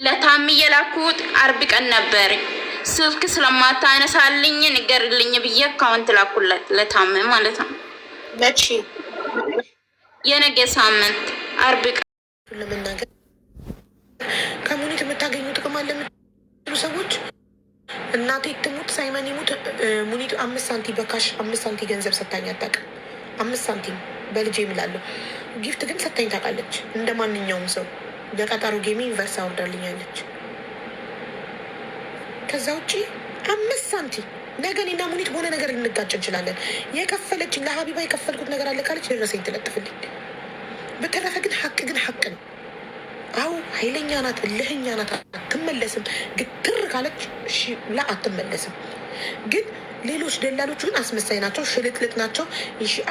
ለታም የላኩት አርብ ቀን ነበር። ስልክ ስለማታነሳልኝ ንገርልኝ ብዬ አካውንት ላኩለት ለታም ማለት ነው። መቼ? የነገ ሳምንት አርብ ቀን። ለመናገር ከሙኒት የምታገኙ ጥቅም አለ የምትሉ ሰዎች እናቴ ትሙት ሳይመን ይሙት ሙኒት 5 ሳንቲም በካሽ 5 ሳንቲም ገንዘብ ሰታኝ አታውቅም። 5 ሳንቲም በልጄ እምላለሁ። ጊፍት ግን ሰታኝ ታውቃለች። እንደ ማንኛውም ሰው በቀጠሮ ጌሚ ዩኒቨርስ አወርዳልኛለች። ከዛ ውጭ 5 ሳንቲም ነገ እኔና ሙኒት በሆነ ነገር ልንጋጭ እንችላለን። የከፈለችኝ ለሀቢባ የከፈልኩት ነገር አለ ካለች ደረሰኝ ትለጥፍልኝ። በተረፈ ግን ሀቅ ነው። አዎ ኃይለኛ ናት፣ እልህኛ ናት፣ አትመለስም። ግትር ካለች እሺ ላ አትመለስም። ግን ሌሎች ደላሎች ግን አስመሳይ ናቸው፣ ሽልጥልጥ ናቸው።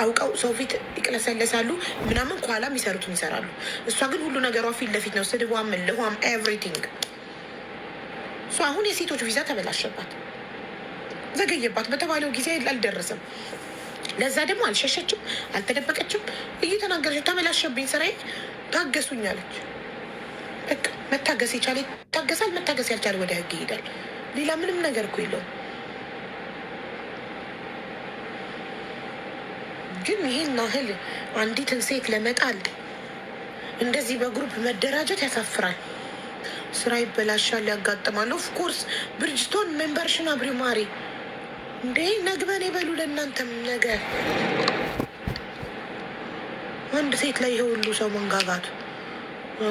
አውቀው ሰው ፊት ይቅለሰለሳሉ ምናምን፣ ከኋላ የሚሰሩትን ይሰራሉ። እሷ ግን ሁሉ ነገሯ ፊት ለፊት ነው። ስድቧም፣ እልኋም፣ ኤቭሪቲንግ። እሷ አሁን የሴቶች ቪዛ ተበላሸባት፣ ዘገየባት። በተባለው ጊዜ አልደረሰም። ለዛ ደግሞ አልሸሸችም፣ አልተደበቀችም። እየተናገረች ተበላሸብኝ ስራዬ ታገሱኝ አለች። በቃ መታገስ የቻለ ይታገሳል፣ መታገስ ያልቻለ ወደ ህግ ይሄዳል። ሌላ ምንም ነገር እኮ የለውም። ግን ይሄን ያህል አንዲትን ሴት ለመጣል እንደዚህ በግሩፕ መደራጀት ያሳፍራል። ስራ ይበላሻል፣ ያጋጥማል። ኦፍኮርስ ብርጅቶን ሜምበርሽን አብሪ ማሪ እንዴ ነግበኔ በሉ። ለእናንተም ነገር አንድ ሴት ላይ ይሄ ሁሉ ሰው መንጋጋቱ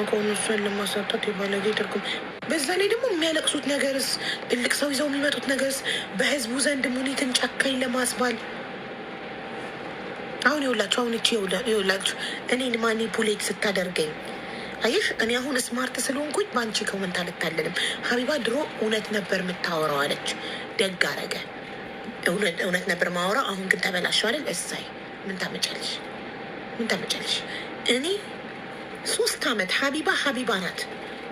ከሆኑ እሷን ለማሳጣት የባለጌ ትርጉም። በዛ ላይ ደግሞ የሚያለቅሱት ነገርስ፣ ትልቅ ሰው ይዘው የሚመጡት ነገርስ በህዝቡ ዘንድ ሙኒትን ጨካኝ ለማስባል። አሁን ይኸውላችሁ እኔን ማኒፑሌት ስታደርገኝ አየሽ። እኔ አሁን ስማርት ስለሆንኩኝ በአንቺ ከወንት አልታለንም። ሀቢባ ድሮ እውነት ነበር የምታወራው አለች። ደግ አረገ። እውነት ነበር ማወራው። አሁን ግን ተበላሸው አይደል? እሳይ ምን ታመጫለሽ? እኔ 3 ዓመት ሀቢባ ናት።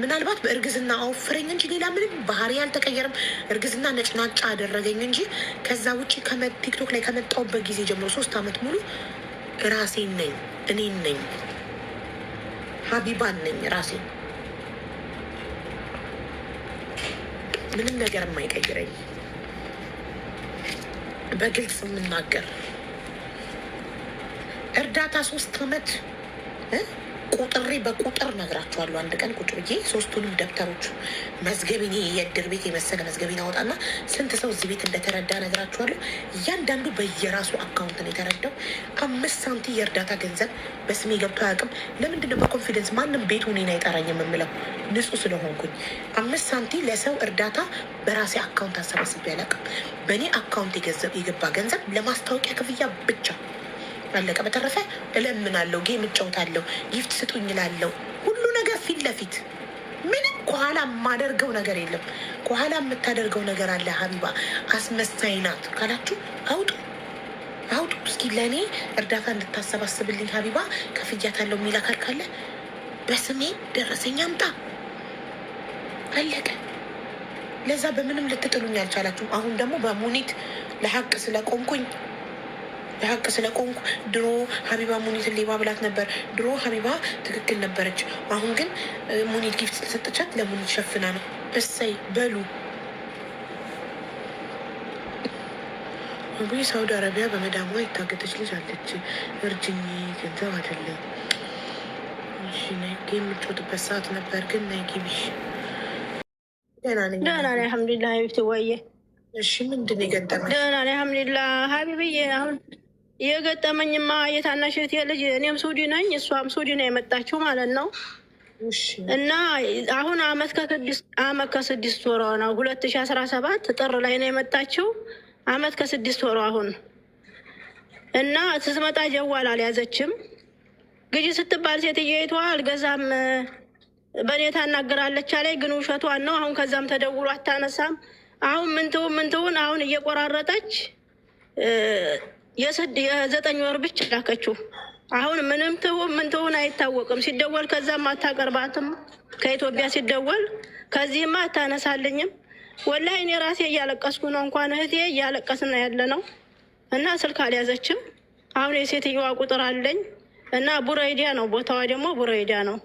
ምናልባት በእርግዝና አወፍረኝ እንጂ ሌላ ምንም ባህሪ አልተቀየረም። እርግዝና ነጭናጫ አደረገኝ እንጂ ከዛ ውጭ ቲክቶክ ላይ ከመጣሁበት ጊዜ ጀምሮ 3 ዓመት ሙሉ ራሴን ነኝ፣ እኔን ነኝ፣ ሀቢባን ነኝ ራሴን። ምንም ነገር የማይቀይረኝ በግልጽ የምናገር እርዳታ 3 ዓመት ቁጥሬ በቁጥር ነግራችኋለሁ። አንድ ቀን ቁጭ ብዬ 3ቱንም ደብተሮች መዝገቤን የእድር ቤት የመሰለ መዝገቤን አወጣና ስንት ሰው እዚህ ቤት እንደተረዳ ነግራችኋለሁ። እያንዳንዱ በየራሱ አካውንት ነው የተረዳው። 5 ሳንቲም የእርዳታ ገንዘብ በስሜ ገብቶ አያውቅም። ለምንድነው በኮንፊደንስ ማንም ቤቱ እኔን አይጠራኝም የምለው? ንጹህ ስለሆንኩኝ 5 ሳንቲም ለሰው እርዳታ በራሴ አካውንት አሰባስቤ አላውቅም። በእኔ አካውንት የገባ ገንዘብ ለማስታወቂያ ክፍያ ብቻ አለቀ። በተረፈ እለምናለሁ፣ ጌም እጫወታለሁ፣ ጊፍት ስጡኝ እላለሁ። ሁሉ ነገር ፊት ለፊት ምንም ከኋላ የማደርገው ነገር የለም። ከኋላ የምታደርገው ነገር አለ። ሀቢባ አስመሳይ ናት ካላችሁ አውጡ አውጡ። እስኪ ለእኔ እርዳታ እንድታሰባስብልኝ ሀቢባ ከፍያታለሁ የሚል አካል ካለ በስሜ ደረሰኝ አምጣ። አለቀ። ለዛ በምንም ልትጥሉኝ አልቻላችሁም። አሁን ደግሞ በሙኒት ለሀቅ ስለቆምኩኝ ለሀቅ ስለቆንኩ ድሮ ሀቢባ ሙኒትን ሌባ ብላት ነበር። ድሮ ሀቢባ ትክክል ነበረች። አሁን ግን ሙኒት ጊፍት ስለሰጠቻት ለሙኒት ሸፍና ነው። እሰይ በሉ። ሳውዲ አረቢያ በመዳሟ የታገተች ልጅ አለች። እርጅኝ ገንዘብ አይደለም የምትጮትበት ሰዓት ነበር። ግን ነጊቢሽ ደህና ነኝ አልሐምዱሊላህ። ሀቢብቲ ወየ እሺ፣ ምንድን ነው የገጠመኝ? ደህና ነኝ አልሐምዱሊላህ ሀቢብዬ። አሁን የገጠመኝማ የታናሽ እህቴ ልጅ፣ እኔም ሱዲ ነኝ እሷም ሱዲ ነው የመጣችው ማለት ነው። እና አሁን አመት ከ6 ወሯ ነው። 2017 ጥር ላይ ነው የመጣችው። አመት ከ6 ወሯ አሁን። እና ስትመጣ ጀዋል አልያዘችም። ግዢ ስትባል ሴትየይቷ አልገዛም በእኔ ታናግራለች አለኝ። ግን ውሸቷን ነው። አሁን ከዛም ተደውሎ አታነሳም። አሁን ምንትውን አሁን እየቆራረጠች የ9 ወር ብቻ ላከችው። አሁን ምንም ምንትውን አይታወቅም። ሲደወል ከዛም አታቀርባትም። ከኢትዮጵያ ሲደወል ከዚህማ አታነሳልኝም። ወላሂ እኔ ራሴ እያለቀስኩ ነው። እንኳን እህቴ እያለቀስና ያለ ነው። እና ስልክ አልያዘችም። አሁን የሴትዮዋ ቁጥር አለኝ እና ቡረይዲያ ነው ቦታዋ፣ ደግሞ ቡረይዲያ ነው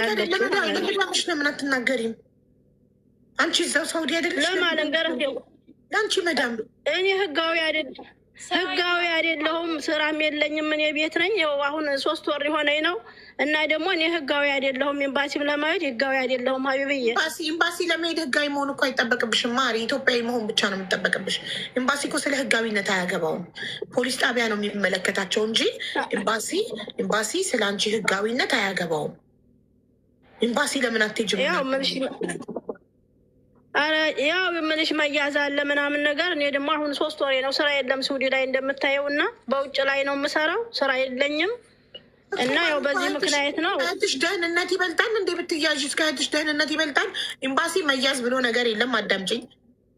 ያለችው። ለምን አትናገሪም? አንቺ እዛው ሳውዲ አይደለሽ? ለአንቺ መዳም እኔ ህጋዊ አይደለሁም፣ ስራም የለኝም። እኔ ቤት ነኝ። ያው አሁን 3 ወር ሊሆነኝ ነው። እና ደግሞ እኔ ህጋዊ አይደለሁም። ኤምባሲም ለማየት ህጋዊ አይደለሁም። ሀቢብዬ ኤምባሲ ለመሄድ ህጋዊ መሆን እኮ አይጠበቅብሽም ማሪ። ኢትዮጵያዊ መሆን ብቻ ነው የምጠበቅብሽ። ኤምባሲ እኮ ስለ ህጋዊነት አያገባውም። ፖሊስ ጣቢያ ነው የሚመለከታቸው እንጂ ኤምባሲ ስለ አንቺ ህጋዊነት አያገባውም። ኤምባሲ ለምን አትሄጂም? ያው የምልሽ መያዝ አለ ምናምን ነገር። እኔ ደግሞ አሁን 3 ወሬ ነው፣ ስራ የለም ሳውዲ ላይ እንደምታየው። እና በውጭ ላይ ነው የምሰራው፣ ስራ የለኝም። እና ያው በዚህ ምክንያት ነው። ከእህትሽ ደህንነት ይበልጣል እንዴ? ብትያዥ ከእህትሽ ደህንነት ይበልጣል። ኤምባሲ መያዝ ብሎ ነገር የለም። አዳምጪኝ።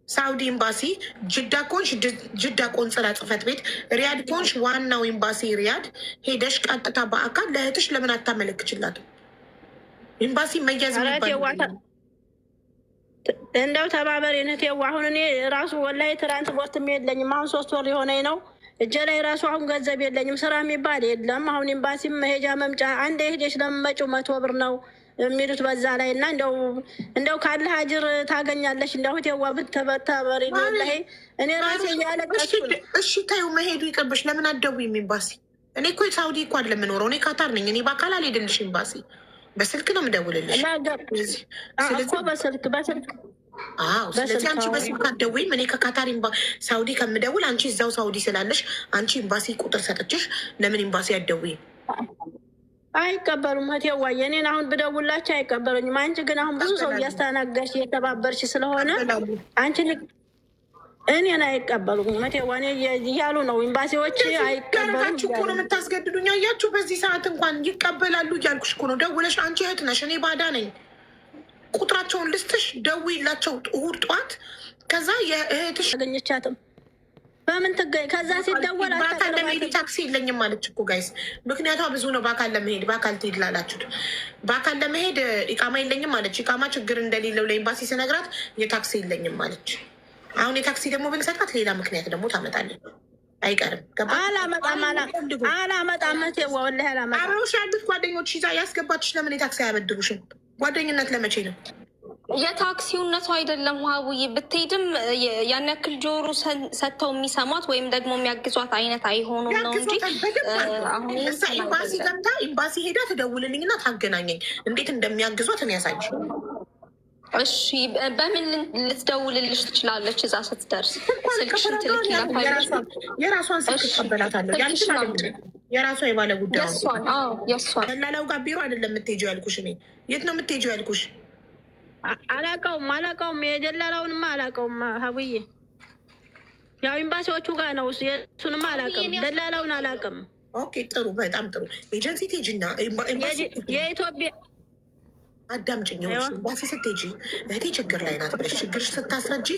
ሳውዲ ኤምባሲ፣ ጅዳ ኮንሽ ጅዳ ቆንጽላ ጽህፈት ቤት፣ ሪያድ ኮንሽ ዋናው ኤምባሲ ሪያድ ሄደሽ ቀጥታ በአካል ለእህትሽ ለምን አታመለክችላትም? ኤምባሲ መያዝ እንደው ተባበሪ እህቴዋ። አሁን እኔ ራሱ ወላሂ ትራንስፖርትም የለኝም። አሁን 3 ወር የሆነኝ ነው። እጄ ላይ ራሱ አሁን ገንዘብ የለኝም። ስራ የሚባል የለም። አሁን ኤምባሲም መሄጃ መምጫ አንድ ሄደሽ ለመመጪው 100 ብር ነው የሚሉት በዛ ላይ። እና እንደው ካለ አጅር ታገኛለሽ። እንደው እህቴዋ ብትተባበሪ ወላሂ እኔ ራሴ እያለቀስኩ ነው። እሺ ታዩ መሄዱ ይቅርብሽ። ለምን አትደውይም ኤምባሲ? እኔ እኮ ሳውዲ እኮ አይደለም የምኖረው፣ እኔ ካታር ነኝ። እኔ በአካል አልሄድልሽ ኤምባሲ፣ በስልክ ነው የምደውልልሽ። በስልክ ስለዚህ አንቺ በስልክ አትደውይም። እኔ ከካታር ሳውዲ ከምደውል አንቺ እዛው ሳውዲ ስላለሽ አንቺ ኤምባሲ ቁጥር ሰጥችሽ ለምን ኤምባሲ አትደውይም? አይቀበሉም። እህቴዋ እኔን አሁን ብደውላቸው አይቀበሉኝም። አንቺ ግን አሁን ብዙ ሰው እያስተናገርሽ እየተባበርሽ ስለሆነ አንቺ እኔን አይቀበሉም። እህቴዋ እያሉ ነው ኤምባሲዎች አይቀበሉም እኮ ነው የምታስገድዱኝ። አያችሁ በዚህ ሰዓት እንኳን ይቀበላሉ እያልኩሽ እኮ ነው። ደውለሽ አንቺ እህት ነሽ፣ እኔ ባዳ ነኝ። ቁጥራቸውን ልስጥሽ፣ ደውይላቸው እሑድ ጠዋት። ከዛ የእህትሽ አገኘቻትም በምን ትገኝ? ከዛ ሲደወል በአካል ለመሄድ ታክሲ የለኝም ማለች እኮ ጋይስ። ምክንያቷ ብዙ ነው። በአካል ለመሄድ በአካል ትሄድ ላላችሁት በአካል ለመሄድ ኢቃማ የለኝም ማለች። ኢቃማ ችግር እንደሌለው ለኤምባሲ ስነግራት የታክሲ የለኝም ማለች። አሁን የታክሲ ደግሞ ብንሰጣት ሌላ ምክንያት ደግሞ ታመጣለች። አይቀርም። አላመጣም ወላሂ አላመጣም። አብረውሽ ያሉት ጓደኞች ይዛ ያስገባችሽ ለምን የታክሲ አያበድሩሽም? ጓደኝነት ለመቼ ነው? የታክሲውነቱ አይደለም ሀቡዬ። ብትሄድም ያን ያክል ጆሮ ሰጥተው የሚሰሟት ወይም ደግሞ የሚያግዟት አይነት አይሆኑም ነው እንጂ አሁን ኤምባሲ ገብታ ኤምባሲ ሄዳ ትደውልልኝና ታገናኘኝ። እንዴት እንደሚያግዟት እኔ ያሳይሽ። እሺ በምን ልትደውልልሽ ትችላለች? እዛ ስትደርስ ስልክሽን ትልኪላታለች። የራሷን ስልክ ትቀበላታለሁ። የራሷ የባለ ጉዳይ የእሷን ደላላው ጋር ቢሮ አይደለም የምትሄጂው ያልኩሽ። እኔ የት ነው የምትሄጂው ያልኩሽ? አላውቀውም። የደላላውንማ አላውቀውም ሀቡዬ። ያው ኤምባሲዎቹ ጋር ነው። የእሱንማ አላውቅም። ደላላውን አላውቅም። ኦኬ ጥሩ፣ በጣም ጥሩ። ኤጀንሲ ትሄጂና የኢትዮጵያ አዳምጪኝ። ኤምባሲ ስትሄጂ እህቴ ችግር ላይ ናት ብለሽ ችግርሽ ስታስረጂ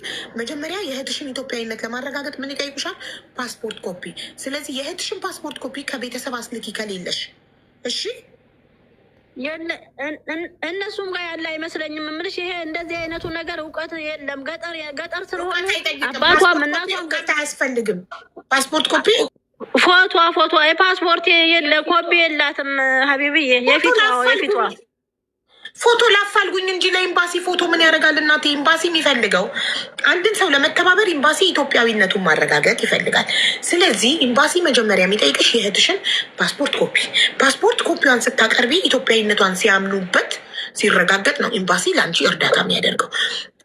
መጀመሪያ የእህትሽን ኢትዮጵያዊነት ለማረጋገጥ ምን ይጠይቁሻል? ፓስፖርት ኮፒ። ስለዚህ የእህትሽን ፓስፖርት ኮፒ ከቤተሰብ አስልኪ ከሌለሽ። እሺ እነሱም ጋር ያለ አይመስለኝም። የምልሽ ይሄ እንደዚህ አይነቱ ነገር እውቀት የለም። ገጠር ስለሆነ አባቷም እናቷም አያስፈልግም ፓስፖርት ኮፒ። ፎቶ የፓስፖርት የለ ኮፒ የላትም ሀቢብዬ። የፊቷ ፎቶ ላፋልጉኝ እንጂ ለኤምባሲ ፎቶ ምን ያደርጋል እናቴ? ኤምባሲ የሚፈልገው አንድን ሰው ለመተባበር ኤምባሲ ኢትዮጵያዊነቱን ማረጋገጥ ይፈልጋል። ስለዚህ ኤምባሲ መጀመሪያ የሚጠይቅሽ የእህትሽን ፓስፖርት ኮፒ። ፓስፖርት ኮፒዋን ስታቀርቢ ኢትዮጵያዊነቷን ሲያምኑበት ሲረጋገጥ ነው ኤምባሲ ለአንቺ እርዳታ የሚያደርገው።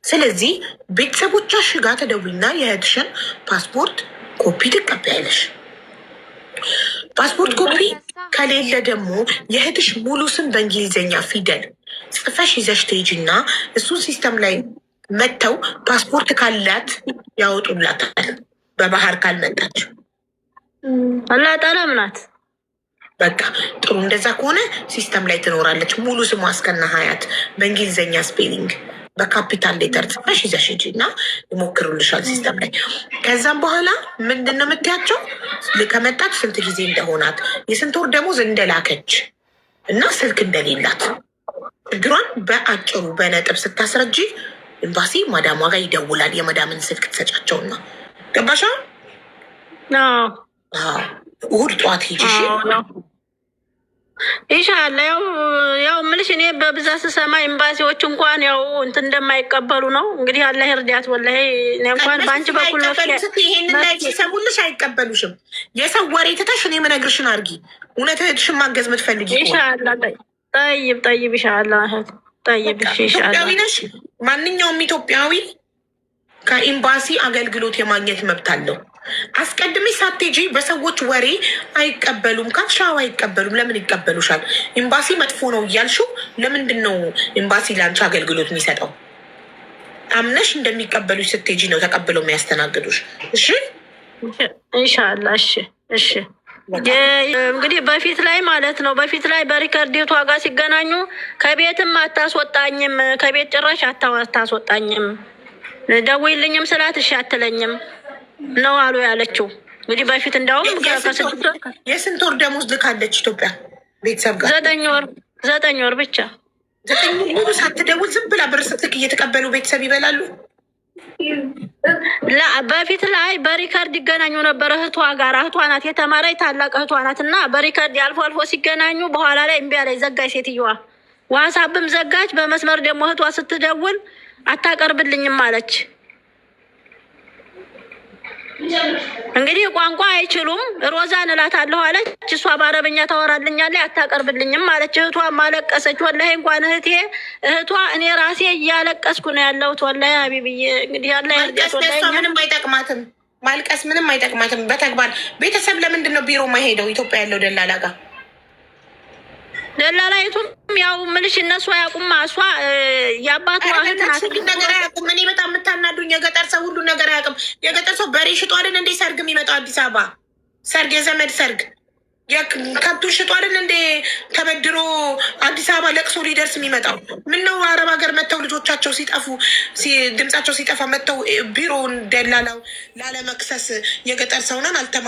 ስለዚህ ቤተሰቦቿሽ ጋር ተደውይና የእህትሽን ፓስፖርት ኮፒ ትቀበያለሽ። ፓስፖርት ኮፒ ከሌለ ደግሞ የእህትሽ ሙሉ ስም በእንግሊዝኛ ፊደል ጽፈሽ ይዘሽ ትሄጂና እሱን ሲስተም ላይ መጥተው ፓስፖርት ካላት ያወጡላታል። በባህር ካልመጣች አላጠረም ናት። በቃ ጥሩ። እንደዛ ከሆነ ሲስተም ላይ ትኖራለች። ሙሉ ስሟ እስከነ ሀያት በእንግሊዝኛ ስፔሊንግ በካፒታል ሌተር ጽፈሽ ይዘሽ ሂጂ እና ይሞክሩልሻል ሲስተም ላይ። ከዛም በኋላ ምንድን ነው የምትያቸው? ከመጣች ስንት ጊዜ እንደሆናት፣ የስንት ወር ደሞዝ እንደላከች እና ስልክ እንደሌላት ችግሯን በአጭሩ በነጥብ ስታስረጂ ኤምባሲ ማዳሟ ጋር ይደውላል። የመዳምን ስልክ ትሰጫቸውና ገባሻ? እሑድ ጠዋት ሂጂ ኢንሻላህ። ያው ምልሽ እኔ በብዛት ስሰማ ኤምባሲዎች እንኳን ያው እንትን እንደማይቀበሉ ነው እንግዲህ። አላህ ይርዳት። ወላሂ እኔ እንኳን በአንቺ በኩል ነው ይሄንን ላይ ሲሰሙልሽ አይቀበሉሽም። የሰው ወሬ ትተሽ እኔ የምነግርሽን አድርጊ። እውነት እህትሽን ማገዝ የምትፈልጊ ኢንሻላህ። ጠይብ ኢንሻላህ። ጠይብ ኢትዮጵያዊ ነሽ። ማንኛውም ኢትዮጵያዊ ከኤምባሲ አገልግሎት የማግኘት መብት አለው። አስቀድሜ ሳትሄጂ በሰዎች ወሬ አይቀበሉም ካልሻው አይቀበሉም። ለምን ይቀበሉሻል? ኤምባሲ መጥፎ ነው እያልሽው ለምንድን ነው ኤምባሲ ለአንቺ አገልግሎት የሚሰጠው? አምነሽ እንደሚቀበሉሽ ስትሄጂ ነው ተቀብለው የሚያስተናግዱሽ። እሺ ኢንሻላህ። እሺ እንግዲህ በፊት ላይ ማለት ነው። በፊት ላይ በሪከርዲቷ ጋር ሲገናኙ ከቤትም አታስወጣኝም፣ ከቤት ጭራሽ አታስወጣኝም፣ ደውይልኝም ስላት እሺ አትለኝም ነው አሉ ያለችው። እንግዲህ በፊት እንዲያውም የስንት ወር ደሞዝ ልካለች ኢትዮጵያ ቤተሰብ ጋር? 9 ወር ብቻ። 9 ወር ሙሉ ሳትደውል ዝም ብላ ብር ስትልክ እየተቀበሉ ቤተሰብ ይበላሉ። በፊት ላይ በሪከርድ ይገናኙ ነበር እህቷ ጋር። እህቷ ናት የተማረች ታላቅ እህቷ ናት። እና በሪከርድ አልፎ አልፎ ሲገናኙ በኋላ ላይ እምቢ አለች፣ ዘጋች ሴትዮዋ። ዋትስአፕም ዘጋች። በመስመር ደግሞ እህቷ ስትደውል አታቀርብልኝም አለች። እንግዲህ ቋንቋ አይችሉም። ሮዛን እላታለሁ አለች። እሷ በአረብኛ ታወራልኛለች፣ አታቀርብልኝም አለች። እህቷ ማለቀሰች። ወላሂ እንኳን እህቷ እኔ ራሴ እያለቀስኩ ነው ያለሁት። ወላሂ ሀቢብዬ እንግዲህ ያለ ምንም አይጠቅማትም፣ ማልቀስ ምንም አይጠቅማትም። በተግባር ቤተሰብ ለምንድን ነው ቢሮ ማይሄደው? ኢትዮጵያ ያለው ደላላ ጋር ደላላይቱም ያው ምልሽ እነሱ አያውቁማ። እሷ የአባቷ እህት ናት። ነገር አያውቁም። እኔ በጣም የምታናዱኝ የገጠር ሰው ሁሉ ነገር አያውቅም። የገጠር ሰው በሬ ሽጧልን እንዴ ሰርግ የሚመጣው አዲስ አበባ ሰርግ፣ የዘመድ ሰርግ፣ ከብቱን ሽጧልን እንዴ ተበድሮ አዲስ አዲስ አበባ ለቅሶ ሊደርስ የሚመጣው? ምነው አረብ ሀገር መጥተው ልጆቻቸው ሲጠፉ ድምጻቸው ሲጠፋ መጥተው ቢሮውን ደላላው ላለመክሰስ የገጠር ሰውነን አልተማ